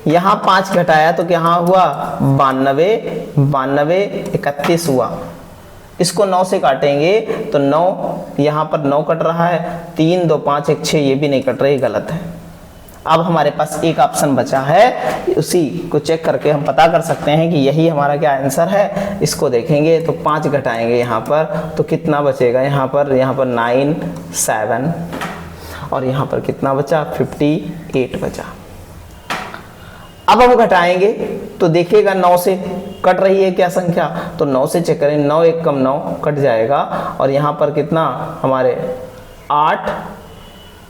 यहाँ 5 घटाया तो क्या हुआ 92 92 31 हुआ, इसको 9 से काटेंगे तो 9, यहाँ पर 9 कट रहा है, 3 2 5 1 6, ये भी नहीं कट रही, गलत है। अब हमारे पास एक ऑप्शन बचा है, उसी को चेक करके हम पता कर सकते हैं कि यही हमारा क्या आंसर है। इसको देखेंगे तो 5 घटाएंगे यहाँ पर तो कितना बचेगा, यहाँ पर 9 7 और यहाँ पर कितना बचा, 58 बचा। अब हम घटाएंगे तो देखिएगा 9 से कट रही है क्या संख्या, तो 9 से चेक करें, 9 1 कम 9 कट जाएगा और यहाँ पर कितना हमारे 8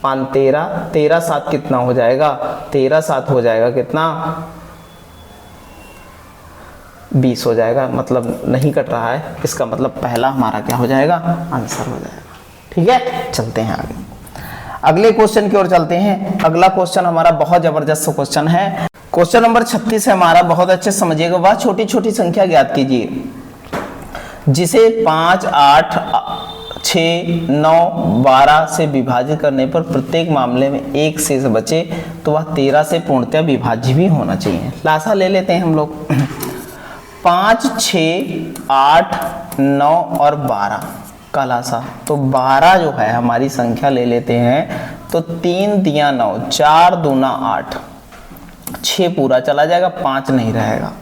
5 13, 13 7 कितना हो जाएगा, 13 7 हो जाएगा कितना, 20 हो जाएगा, मतलब नहीं कट रहा है। इसका मतलब पहला हमारा क्या हो जाएगा, आंसर हो जाएगा। ठीक है, चलते हैं आगे, अगले क्वेश्चन की ओर चलते हैं। अगला क्वेश्चन हमारा बहुत जबरदस्त क्वेश्चन है। क्वेश्चन नंबर 36 है हमारा, बहुत अच्छे समझिएगा। वह छोटी छोटी संख्या ज्ञात कीजिए जिसे 5 8 6 9 12 से विभाजित करने पर प्रत्येक मामले में एक शेष बचे तो वह 13 से पूर्णतः विभाज्य भी होना चाहिए। लासा ले लेते हैं हम लोग। 5 6 8 9 और 12 का लासा, तो 12 जो है हमारी संख्या ले लेते हैं तो 3 दिया 9, 4 दूना 8, 6 पूरा चला जाएगा, 5 नहीं रहेगा।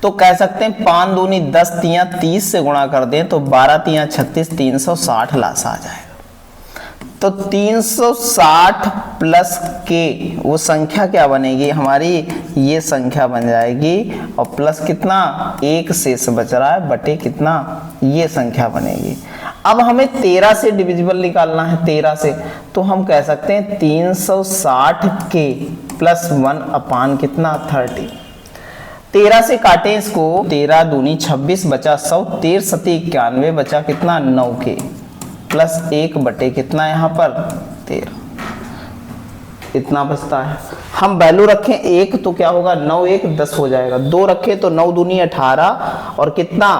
तो कह सकते हैं 5 दूनी 10 तिया 30 से गुणा कर दें तो 12 तिया 36, 360 लासा आ जाएगा। तो 360 प्लस के वो संख्या क्या बनेगी हमारी, ये संख्या बन जाएगी और प्लस कितना, एक शेष बच रहा है बटे कितना, ये संख्या बनेगी। अब हमें 13 से डिविजिबल निकालना है, 13 से, तो हम कह सकते हैं 360 के प्लस 1 अपान कितना, 30। 13 से काटें इसको, 13 दूनी 26 बचा 100, 13 सती 91 बचा कितना, 9 के प्लस 1 बटे कितना यहाँ पर 13, इतना बचता है। हम वैल्यू रखें 1 तो क्या होगा, 9 1 10 हो जाएगा, 2 रखें तो 9 दूनी 18 और कितना,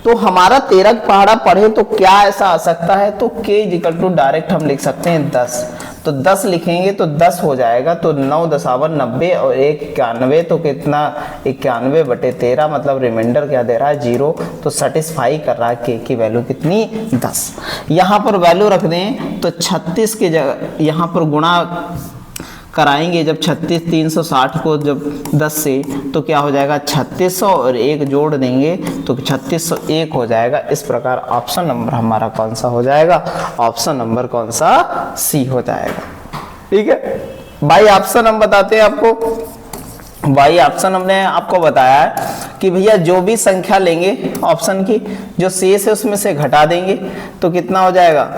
तो हमारा 13 पहाड़ा पढ़े तो क्या ऐसा आ सकता है, तो k इक्वल टू डायरेक्ट हम लिख सकते हैं 10, तो 10 लिखेंगे तो 10 हो जाएगा, तो 9 दसावन 90 और 1 91, तो कितना 91 बटे 13, मतलब रिमाइंडर क्या दे रहा है 0, तो सेटिस्फाई कर रहा है k की वैल्यू कितनी 10। यहाँ पर वैल्यू रख दें तो 36 के जगह यहाँ पर गुणा कराएंगे, जब 36 360 को जब 10 से तो क्या हो जाएगा 3600 और 1 जोड़ देंगे तो 3601 हो जाएगा। इस प्रकार ऑप्शन नंबर हमारा कौन सा हो जाएगा, ऑप्शन नंबर कौन सा, सी हो जाएगा। ठीक है भाई, ऑप्शन हम बताते हैं आपको। भाई ऑप्शन हमने आपको बताया है कि भैया जो भी संख्या लेंगे ऑप्शन की, जो शेष है उसमें से घटा देंगे तो कितना हो जाएगा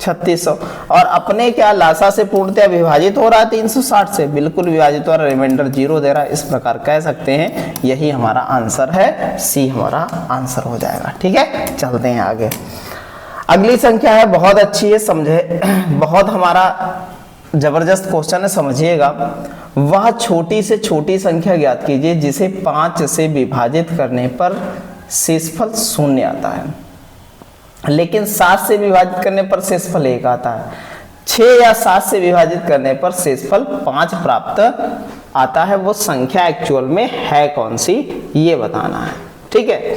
3600, और अपने क्या लासा से पूर्णतः विभाजित हो रहा है 360 से, बिल्कुल विभाजित हो रहा है, रिमाइंडर 0 दे रहा है। इस प्रकार कह सकते हैं यही हमारा आंसर है, सी हमारा आंसर हो जाएगा। ठीक है, चलते हैं आगे। अगली संख्या है, बहुत अच्छी है, समझे, बहुत हमारा जबरदस्त क्वेश्चन है, समझिएगा। वह छोटी से छोटी संख्या ज्ञात कीजिए जिसे 5 से विभाजित करने पर शेषफल 0 आता है, लेकिन 7 से विभाजित करने पर शेषफल 1 आता है। 6 या 7 से विभाजित करने पर शेषफल 5 प्राप्त आता है। वो संख्या एक्चुअल में है कौन सी, ये बताना है। ठीक है,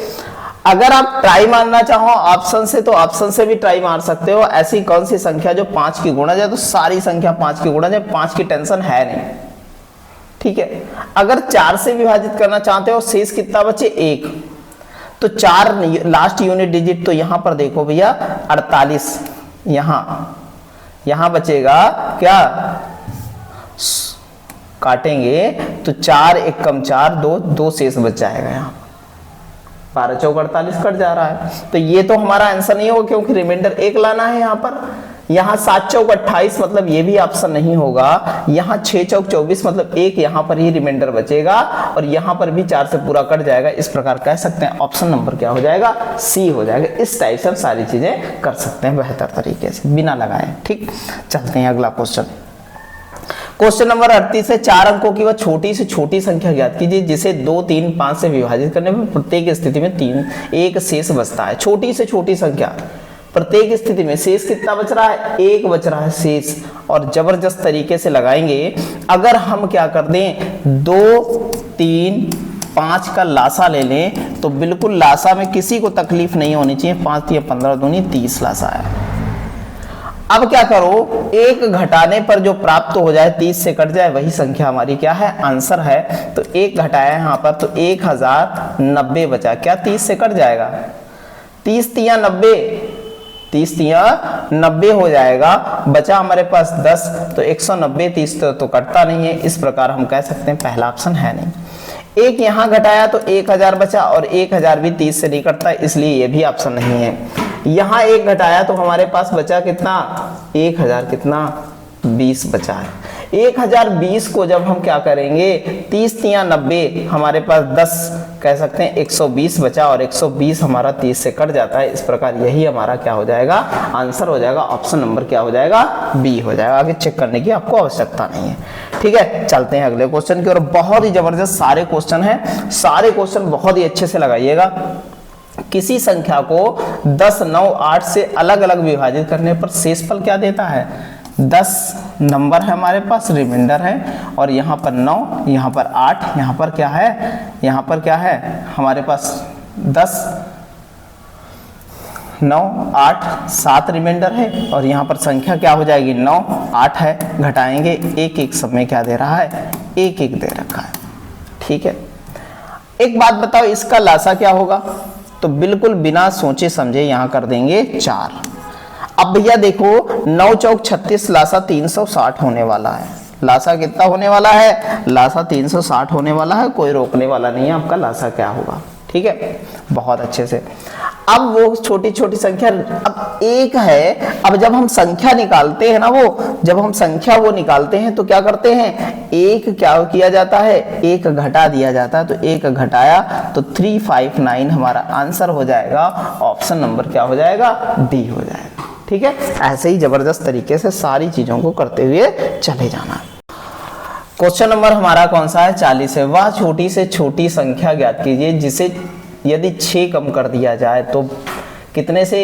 अगर आप ट्राई मारना चाहो ऑप्शन से तो ऑप्शन से भी ट्राई मार सकते हो। ऐसी कौन सी संख्या जो 5 की गुणा जाए, तो सारी संख्या 5 की गुणा जाए, 5 की टेंशन है नहीं। ठीक है, अगर 4 से विभाजित करना चाहते हो, शेष कितना बचे 1, तो 4 लास्ट यूनिट डिजिट, तो यहां पर देखो भैया 48, यहां बचेगा क्या, काटेंगे तो 4 1 कम 4 2 शेष बच जाएगा, यहाँ 12 चौक 48 कट जा रहा है। तो ये तो हमारा आंसर नहीं होगा क्योंकि रिमाइंडर 1 लाना है यहाँ पर। यहाँ 7 चौक 28, मतलब ये भी ऑप्शन नहीं होगा। यहाँ 6 चौक 24, मतलब 1 यहाँ पर ही रिमाइंडर बचेगा और यहाँ पर भी 4 से पूरा कट जाएगा। इस प्रकार कह सकते हैं ऑप्शन नंबर क्या हो जाएगा, सी हो जाएगा। इस टाइप से हम सारी चीजें कर सकते हैं बेहतर तरीके से बिना लगाए। ठीक, चलते हैं अगला क्वेश्चन। क्वेश्चन नंबर 38 है, 4 अंकों की वह छोटी से छोटी संख्या ज्ञात कीजिए जिसे 2 3 5 से विभाजित करने पर प्रत्येक स्थिति में 1 शेष बचता है। छोटी से छोटी संख्या, प्रत्येक स्थिति में शेष कितना बच रहा है, 1 बच रहा है शेष। और जबरदस्त तरीके से लगाएंगे। अगर हम क्या कर दें, 2 3 5 का लासा ले लें तो बिल्कुल लासा में किसी को तकलीफ नहीं होनी चाहिए। 5 या 15 दूनी 30 लासा है। अब क्या करो, एक घटाने पर जो प्राप्त हो जाए 30 से कट जाए वही संख्या हमारी क्या है, आंसर है। तो एक घटाया यहाँ पर तो 1090 बचा, क्या 30 से कट जाएगा, 30 तिया 90, 30 तिया 90 हो जाएगा। बचा हमारे पास 10, तो 190, 30 तो कटता नहीं है। इस प्रकार हम कह सकते हैं पहला ऑप्शन है नहीं। एक यहाँ घटाया तो 1000 बचा, और 1000 भी 30 से नहीं कटता, इसलिए ये भी ऑप्शन नहीं है। यहाँ एक घटाया तो हमारे पास बचा कितना, 1000 कितना 20 बचा है। 1020 को जब हम क्या करेंगे, 30 तिया 90, हमारे पास 10 कह सकते हैं 120 बचा, और 120 हमारा 30 से कट जाता है। इस प्रकार यही हमारा क्या हो जाएगा, आंसर हो जाएगा। ऑप्शन नंबर क्या हो जाएगा, बी हो जाएगा। आगे चेक करने की आपको आवश्यकता नहीं है। ठीक है, चलते हैं अगले क्वेश्चन की ओर। बहुत ही जबरदस्त सारे क्वेश्चन हैं, सारे क्वेश्चन बहुत ही अच्छे से लगाइएगा। किसी संख्या को 10, 9, 8 से अलग अलग विभाजित करने पर शेषफल क्या देता है, 10 नंबर है हमारे पास, रिमाइंडर है, और यहाँ पर 9, यहाँ पर 8, यहाँ पर क्या है, यहाँ पर क्या है हमारे पास 10, 9, 8, 7 रिमाइंडर है, और यहाँ पर संख्या क्या हो जाएगी 9, 8 है। घटाएंगे एक एक सब में क्या दे रहा है, एक एक दे रखा है। ठीक है, एक बात बताओ, इसका लासा क्या होगा, तो बिल्कुल बिना सोचे समझे यहां कर देंगे 4। अब भैया देखो 9 चौक 36, लासा 360 होने वाला है। लासा कितना होने वाला है, लासा 360 होने वाला है, कोई रोकने वाला नहीं है आपका लासा क्या होगा। ठीक है, बहुत अच्छे से। अब वो छोटी छोटी संख्या, अब एक है, अब जब हम संख्या निकालते हैं ना, वो जब हम संख्या वो निकालते हैं तो क्या करते हैं, एक क्या किया जाता है, एक घटा दिया जाता है। तो एक घटाया तो 359 हमारा आंसर हो जाएगा। ऑप्शन नंबर क्या हो जाएगा, डी हो जाएगा। ठीक है, ऐसे ही जबरदस्त तरीके से सारी चीजों को करते हुए चले जाना। क्वेश्चन नंबर हमारा कौन सा है, 40 है। वह छोटी से छोटी संख्या ज्ञात कीजिए जिसे यदि 6 कम कर दिया जाए तो कितने से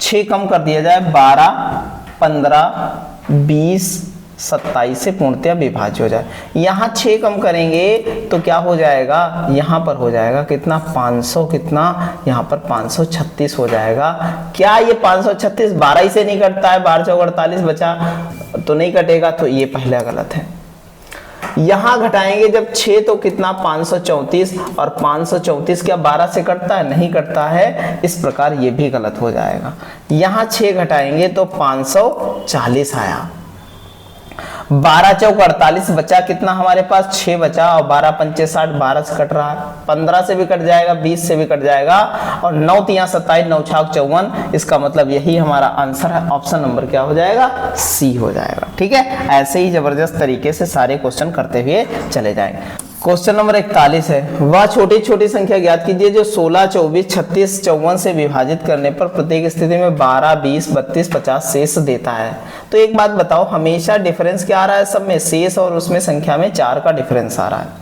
6 कम कर दिया जाए, 12, 15, 20, 27 से पूर्णतः विभाज्य हो जाए। यहाँ 6 कम करेंगे तो क्या हो जाएगा, यहाँ पर हो जाएगा कितना 500, कितना यहाँ पर 536 हो जाएगा। क्या ये 536 12 से नहीं कटता है, 12 चौक 48 बचा तो नहीं कटेगा, तो ये पहला गलत है। यहां घटाएंगे जब 6 तो कितना 534, और 534 क्या 12 से कटता है, नहीं कटता है। इस प्रकार ये भी गलत हो जाएगा। यहां 6 घटाएंगे तो 540 आया। 12 चौक 48 बचा, कितना हमारे पास 6 बचा, और 12 पंचे 60, 12 से कट रहा है, 15 से भी कट जाएगा, 20 से भी कट जाएगा, और 9 तिया 27, 9 छाक 54। इसका मतलब यही हमारा आंसर है। ऑप्शन नंबर क्या हो जाएगा, सी हो जाएगा। ठीक है, ऐसे ही जबरदस्त तरीके से सारे क्वेश्चन करते हुए चले जाएंगे। क्वेश्चन नंबर 41 है। वह छोटी छोटी संख्या ज्ञात कीजिए जो 16, 24, 36, 54 से विभाजित करने पर प्रत्येक स्थिति में 12, 20, 32, 50 शेष देता है। तो एक बात बताओ, हमेशा डिफरेंस क्या आ रहा है, सब में शेष और उसमें संख्या में 4 का डिफरेंस आ रहा है।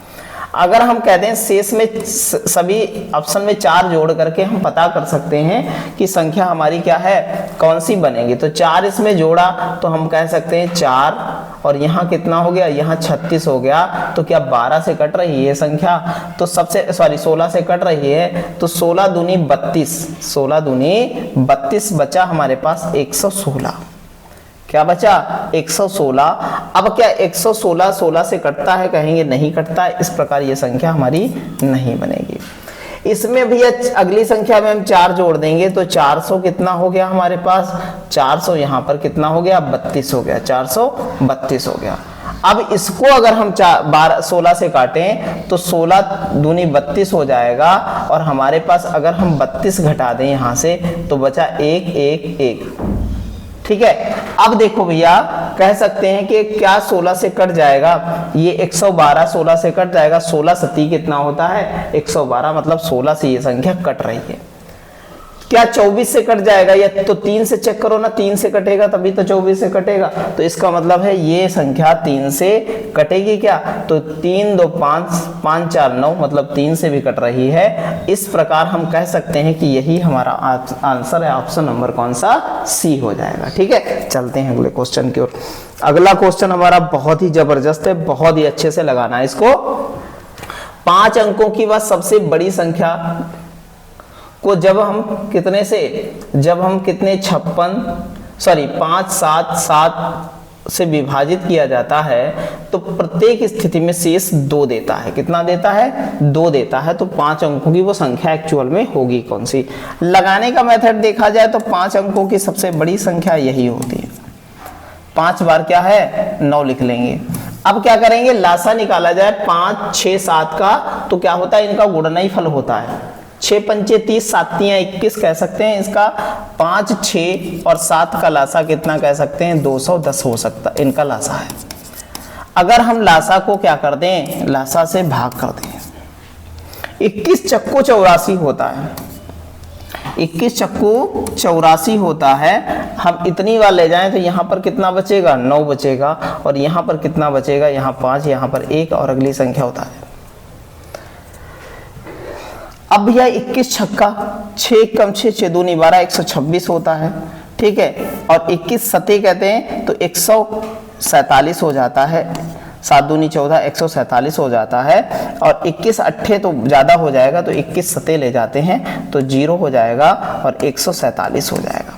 अगर हम कहते हैं शेष में सभी ऑप्शन में 4 जोड़ करके हम पता कर सकते हैं कि संख्या हमारी क्या है, कौन सी बनेगी। तो 4 इसमें जोड़ा तो हम कह सकते हैं 4, और यहाँ कितना हो गया, यहाँ 36 हो गया। तो क्या 12 से कट रही है संख्या, तो सबसे 16 से कट रही है, तो 16 दूनी 32, 16 दूनी 32 बचा हमारे पास 116। क्या बचा 116। अब क्या 116 16 से कटता है, कहेंगे नहीं कटता है। इस प्रकार ये संख्या हमारी नहीं बनेगी। इसमें भी अगली संख्या में हम 4 जोड़ देंगे तो 400 कितना हो गया हमारे पास, 400 यहाँ पर कितना हो गया 32 हो गया, 432 हो गया। अब इसको अगर हम 16 से काटें तो 16 दूनी 32 हो जाएगा, और हमारे पास अगर हम 32 घटा दें यहाँ से तो बचा 1 1 1। ठीक है, अब देखो भैया कह सकते हैं कि क्या 16 से कट जाएगा, ये 112 16 से कट जाएगा, 16 सती कितना होता है 112, मतलब 16 से ये संख्या कट रही है। क्या 24 से कट जाएगा, या तो 3 से चेक करो ना, 3 से कटेगा तभी तो 24 से कटेगा। तो इसका मतलब है ये संख्या 3 से कटेगी क्या, तो 3 2 5 5 4 9, मतलब 3 से भी कट रही है। इस प्रकार हम कह सकते हैं कि यही हमारा आंसर है। ऑप्शन नंबर कौन सा, सी हो जाएगा। ठीक है, चलते हैं अगले क्वेश्चन की ओर। अगला क्वेश्चन हमारा बहुत ही जबरदस्त है, बहुत ही अच्छे से लगाना है इसको। 5 अंकों की वह सबसे बड़ी संख्या को जब हम कितने से, जब हम कितने 5 7 7 से विभाजित किया जाता है तो प्रत्येक स्थिति में शेष 2 देता है। कितना देता है? 2 देता है। तो 5 अंकों की वो संख्या एक्चुअल में होगी कौन सी? लगाने का मेथड देखा जाए तो 5 अंकों की सबसे बड़ी संख्या यही होती है। 5 बार क्या है? 9 लिख लेंगे। अब क्या करेंगे? लासा निकाला जाए 5 6 7 का, तो क्या होता है? इनका गुणनफल फल होता है। 6 पंचे 30, 7 तियां 21 कह सकते हैं इसका। 5 6 और 7 का लासा कितना कह सकते हैं? 210 हो सकता, इनका लासा है। अगर हम लासा को क्या कर दें? लासा से भाग कर दें। 21 चक्को 84 होता है। 21 चक्कू 84 होता है। हम इतनी बार ले जाएं तो यहाँ पर कितना बचेगा? 9 बचेगा। और यहाँ पर कितना बचेगा? यहाँ 5, यहाँ पर 1 और अगली संख्या होता है। अब भैया 21 छक्का 6 कम 6 6 दूनी 12 126 होता है। ठीक है। और 21 सते कहते हैं तो 147 हो जाता है। 7 दूनी 14 147 हो जाता है। और 21 अट्ठे तो ज़्यादा हो जाएगा तो 21 सते ले जाते हैं तो 0 हो जाएगा और 147 हो जाएगा।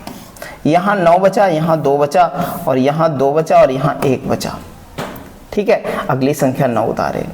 यहाँ 9 बचा, यहाँ 2 बचा और यहाँ 2 बचा और यहाँ 1 बचा। ठीक है। अगली संख्या 9 उतारे।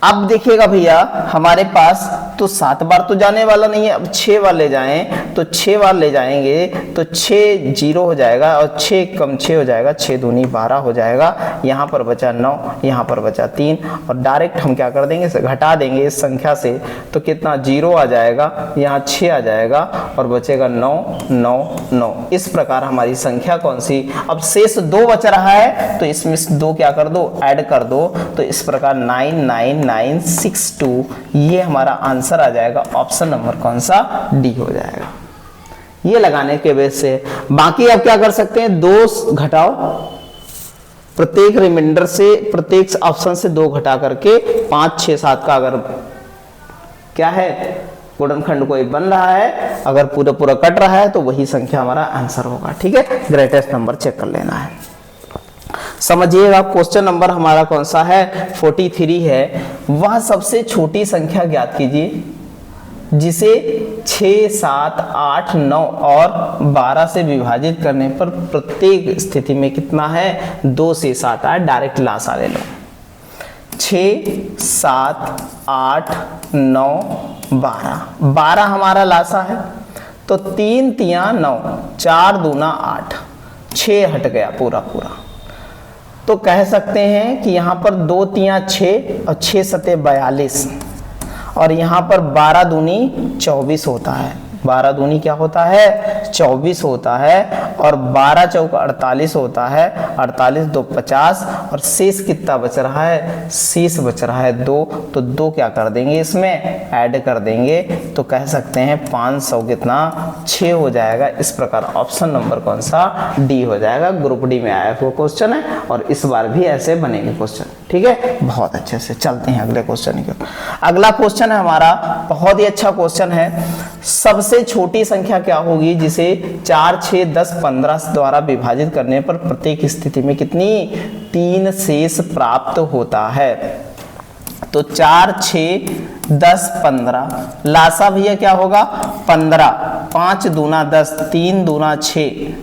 अब देखिएगा भैया हमारे पास तो 7 बार तो जाने वाला नहीं है। अब 6 बार ले जाएं तो 6 बार ले जाएंगे तो 6 0 हो जाएगा और 6 कम 6 हो जाएगा। 6 दूनी 12 हो जाएगा। यहाँ पर बचा 9, यहाँ पर बचा 3 और डायरेक्ट हम क्या कर देंगे? घटा देंगे इस संख्या से तो कितना? 0 आ जाएगा, यहाँ 6 आ जाएगा और बचेगा 9 9 9। इस प्रकार हमारी संख्या कौन सी? अब शेष 2 बच रहा है तो इसमें 2 क्या कर दो? ऐड कर दो। तो इस प्रकार 99962 ये हमारा आंसर आ जाएगा। ऑप्शन नंबर कौन सा? डी हो जाएगा। ये लगाने के बेस से बाकी आप क्या कर सकते हैं? 2 घटाओ, प्रत्येक रिमाइंडर से, प्रत्येक ऑप्शन से 2 घटा करके 5 6 7 का अगर क्या है गुणनखंड कोई बन रहा है, अगर पूरा पूरा कट रहा है तो वही संख्या हमारा आंसर होगा। ठीक है। ग्रेटेस्ट नंबर चेक कर लेना है। समझिएगा क्वेश्चन नंबर हमारा कौन सा है? 43 है। वह सबसे छोटी संख्या ज्ञात कीजिए जिसे 6 7 8 9 और 12 से विभाजित करने पर प्रत्येक स्थिति में कितना है? 2 से 7 आए। डायरेक्ट लासा ले लो। 6 7 8 9 12 12 हमारा लासा है तो 3 तियां 9 4 दूना 8 6 हट गया पूरा पूरा। तो कह सकते हैं कि यहाँ पर 2 तियां 6 और 6 सते 42 और यहाँ पर 12 दूनी 24 होता है। 12 दूनी क्या होता है? 24 होता है और 12 चौका 48 होता है। 48 2 50 और शेष कितना बच रहा है? शेष बच रहा है 2। तो 2 क्या कर देंगे? इसमें ऐड कर देंगे तो कह सकते हैं 500 कितना? 6 हो जाएगा। इस प्रकार ऑप्शन नंबर कौन सा? डी हो जाएगा। ग्रुप डी में आया हुआ क्वेश्चन है और इस बार भी ऐसे बनेंगे क्वेश्चन। ठीक है। बहुत अच्छे से चलते हैं अगले क्वेश्चन की। अगला क्वेश्चन है हमारा, बहुत ही अच्छा क्वेश्चन है। सबसे छोटी संख्या क्या होगी जिसे 4 6 10 15 द्वारा विभाजित करने पर प्रत्येक स्थिति में कितनी? 3 शेष प्राप्त होता है। तो 4 6 10 15 लासा भैया क्या होगा? 15 5 दूना 10 3 दूना 6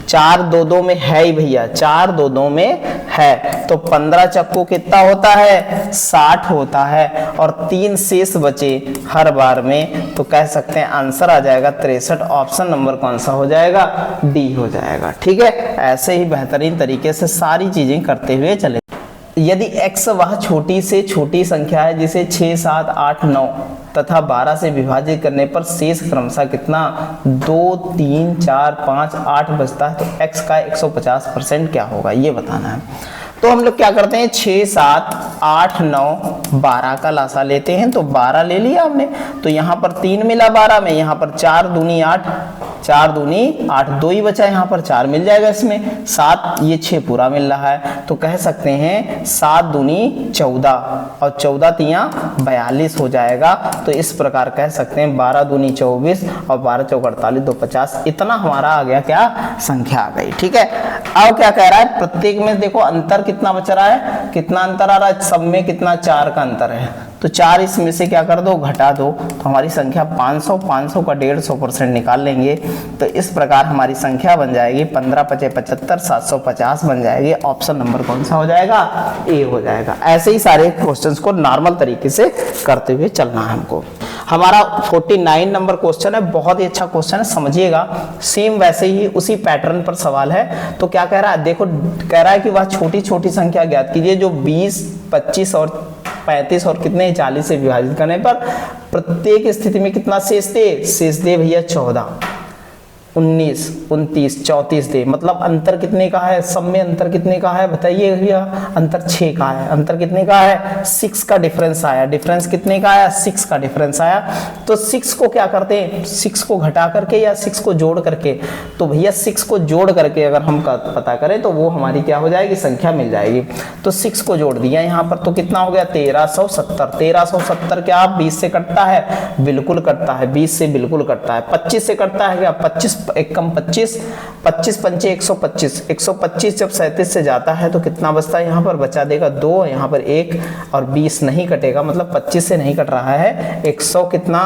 4 2 2 में है ही भैया, 4 2 2 में है तो 15 चक्को कितना होता है? 60 होता है और 3 शेष बचे हर बार में तो कह सकते हैं आंसर आ जाएगा 63। ऑप्शन नंबर कौन सा हो जाएगा? डी हो जाएगा। ठीक है। ऐसे ही बेहतरीन तरीके से सारी चीजें करते हुए चले। यदि x वह छोटी से छोटी संख्या है जिसे 6 7 8 9 तथा 12 से विभाजित करने पर शेष क्रमशः कितना? 2 3 4 5 8 बचता है तो x का 150% क्या होगा ये बताना है। तो हम लोग क्या करते हैं? 6 7 8 9 12 का लासा लेते हैं तो 12 ले लिया हमने तो यहाँ पर 3 मिला 12 में, यहाँ पर 4 दूनी 8 4 दूनी 8 2 ही बचा, यहाँ पर 4 मिल जाएगा इसमें 7 ये 6 पूरा मिल रहा है तो कह सकते हैं 7 दूनी 14 और 14 तियां 42 हो जाएगा। तो इस प्रकार कह सकते हैं 12 दूनी 24 और 12 चौक 48 2 50 इतना हमारा आ गया क्या? संख्या आ गई। ठीक है। अब क्या कह रहा है? प्रत्येक में देखो अंतर कितना बच रहा है? कितना अंतर आ रहा है? सब में कितना? 4 का अंतर है तो 4 इसमें से क्या कर दो, घटा दो, तो हमारी संख्या 500, 500 का 150% निकाल लेंगे। तो इस प्रकार हमारी संख्या बन जाएगी 15 × 5 = 75, 750 बन जाएगी। ऑप्शन नंबर कौन सा हो जाएगा, ए हो जाएगा। ऐसे ही सारे क्वेश्चंस को नॉर्मल तरीके से करते हुए चलना है हमको। हमारा 49 नंबर क्वेश्चन है, बहुत ही अच्छा क्वेश्चन है, समझिएगा। सेम वैसे ही उसी पैटर्न पर सवाल है। तो क्या कह रहा है, देखो कह रहा है कि वह छोटी छोटी संख्या ज्ञात कीजिए जो 20, 25 और 35 और कितने 40 से विभाजित करने पर प्रत्येक स्थिति में कितना शेष दे। शेष दे भैया 14, 19, 29, 34 दे। मतलब अंतर कितने का है, सब में अंतर कितने का है बताइए भैया, अंतर 6 का है। अंतर कितने का है, 6 का डिफरेंस आया। डिफरेंस कितने का आया, 6 का डिफरेंस आया। तो 6 को क्या करते हैं, 6 को घटा करके या 6 को जोड़ करके। तो भैया 6 को जोड़ करके अगर हम पता करें तो वो हमारी क्या हो जाएगी, संख्या मिल जाएगी। तो 6 को जोड़ दिया यहाँ पर, तो कितना हो गया 1370। 1370 क्या 20 से कटता है, बिल्कुल कटता है, 20 से बिल्कुल कटता है। 25 से कटता है क्या, 25 एक कम 25, 25 पंचे 125, 125 जब 37 से जाता है तो कितना बचता है, यहाँ पर बचा देगा 2, यहाँ पर 1 और 20 नहीं कटेगा, मतलब 25 से नहीं कट रहा है, 100 कितना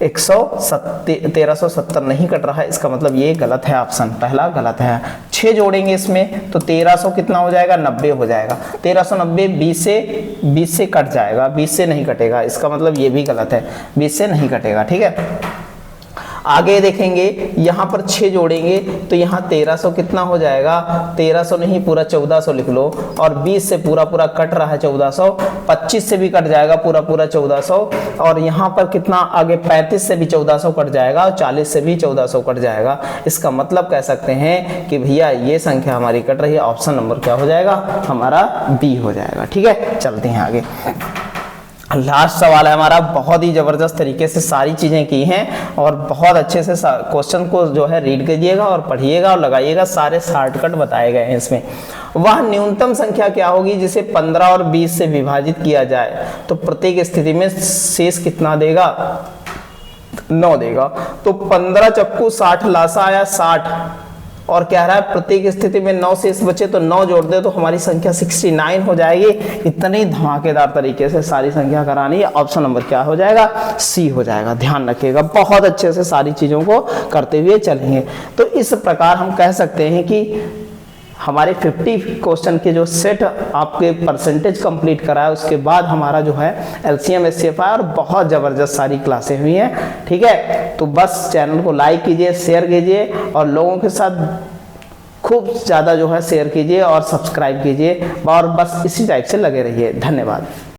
1370 नहीं कट रहा है। इसका मतलब ये गलत है, ऑप्शन पहला गलत है। 6 जोड़ेंगे इसमें तो 1300 कितना हो जाएगा, 90 हो जाएगा। 1390 20 से कट जाएगा, 20 से नहीं कटेगा, इसका मतलब ये भी गलत है, 20 से नहीं कटेगा। ठीक है, आगे देखेंगे यहाँ पर 6 जोड़ेंगे तो यहाँ 1300 कितना हो जाएगा, 1300 नहीं पूरा 1400 लिख लो। और 20 से पूरा पूरा कट रहा है 1400, 25 से भी कट जाएगा पूरा पूरा 1400, और यहाँ पर कितना आगे 35 से भी 1400 कट जाएगा और 40 से भी 1400 कट जाएगा। इसका मतलब कह सकते हैं कि भैया ये संख्या हमारी कट रही है। ऑप्शन नंबर क्या हो जाएगा, हमारा बी हो जाएगा। ठीक है, चलते हैं आगे। लास्ट सवाल है हमारा, बहुत ही जबरदस्त तरीके से सारी चीजें की हैं और बहुत अच्छे से क्वेश्चन को जो है रीड कीजिएगा और पढ़िएगा और लगाइएगा। सारे शॉर्टकट बताए गए हैं इसमें। वह न्यूनतम संख्या क्या होगी जिसे 15 और 20 से विभाजित किया जाए तो प्रत्येक स्थिति में शेष कितना देगा, 9 देगा। तो 15 चक्कू 60 लासा आया 60, और कह रहा है प्रत्येक स्थिति में 9 शेष बचे तो 9 जोड़ दे तो हमारी संख्या 69 हो जाएगी। इतने ही धमाकेदार तरीके से सारी संख्या करानी है। ऑप्शन नंबर क्या हो जाएगा, सी हो जाएगा। ध्यान रखिएगा, बहुत अच्छे से सारी चीजों को करते हुए चलेंगे। तो इस प्रकार हम कह सकते हैं कि हमारे 50 क्वेश्चन के जो सेट आपके परसेंटेज कंप्लीट कराया, उसके बाद हमारा जो है LCM SCFI और बहुत ज़बरदस्त सारी क्लासें हुई हैं। ठीक है, तो बस चैनल को लाइक कीजिए, शेयर कीजिए और लोगों के साथ खूब ज़्यादा जो है शेयर कीजिए और सब्सक्राइब कीजिए और बस इसी टाइप से लगे रहिए। धन्यवाद।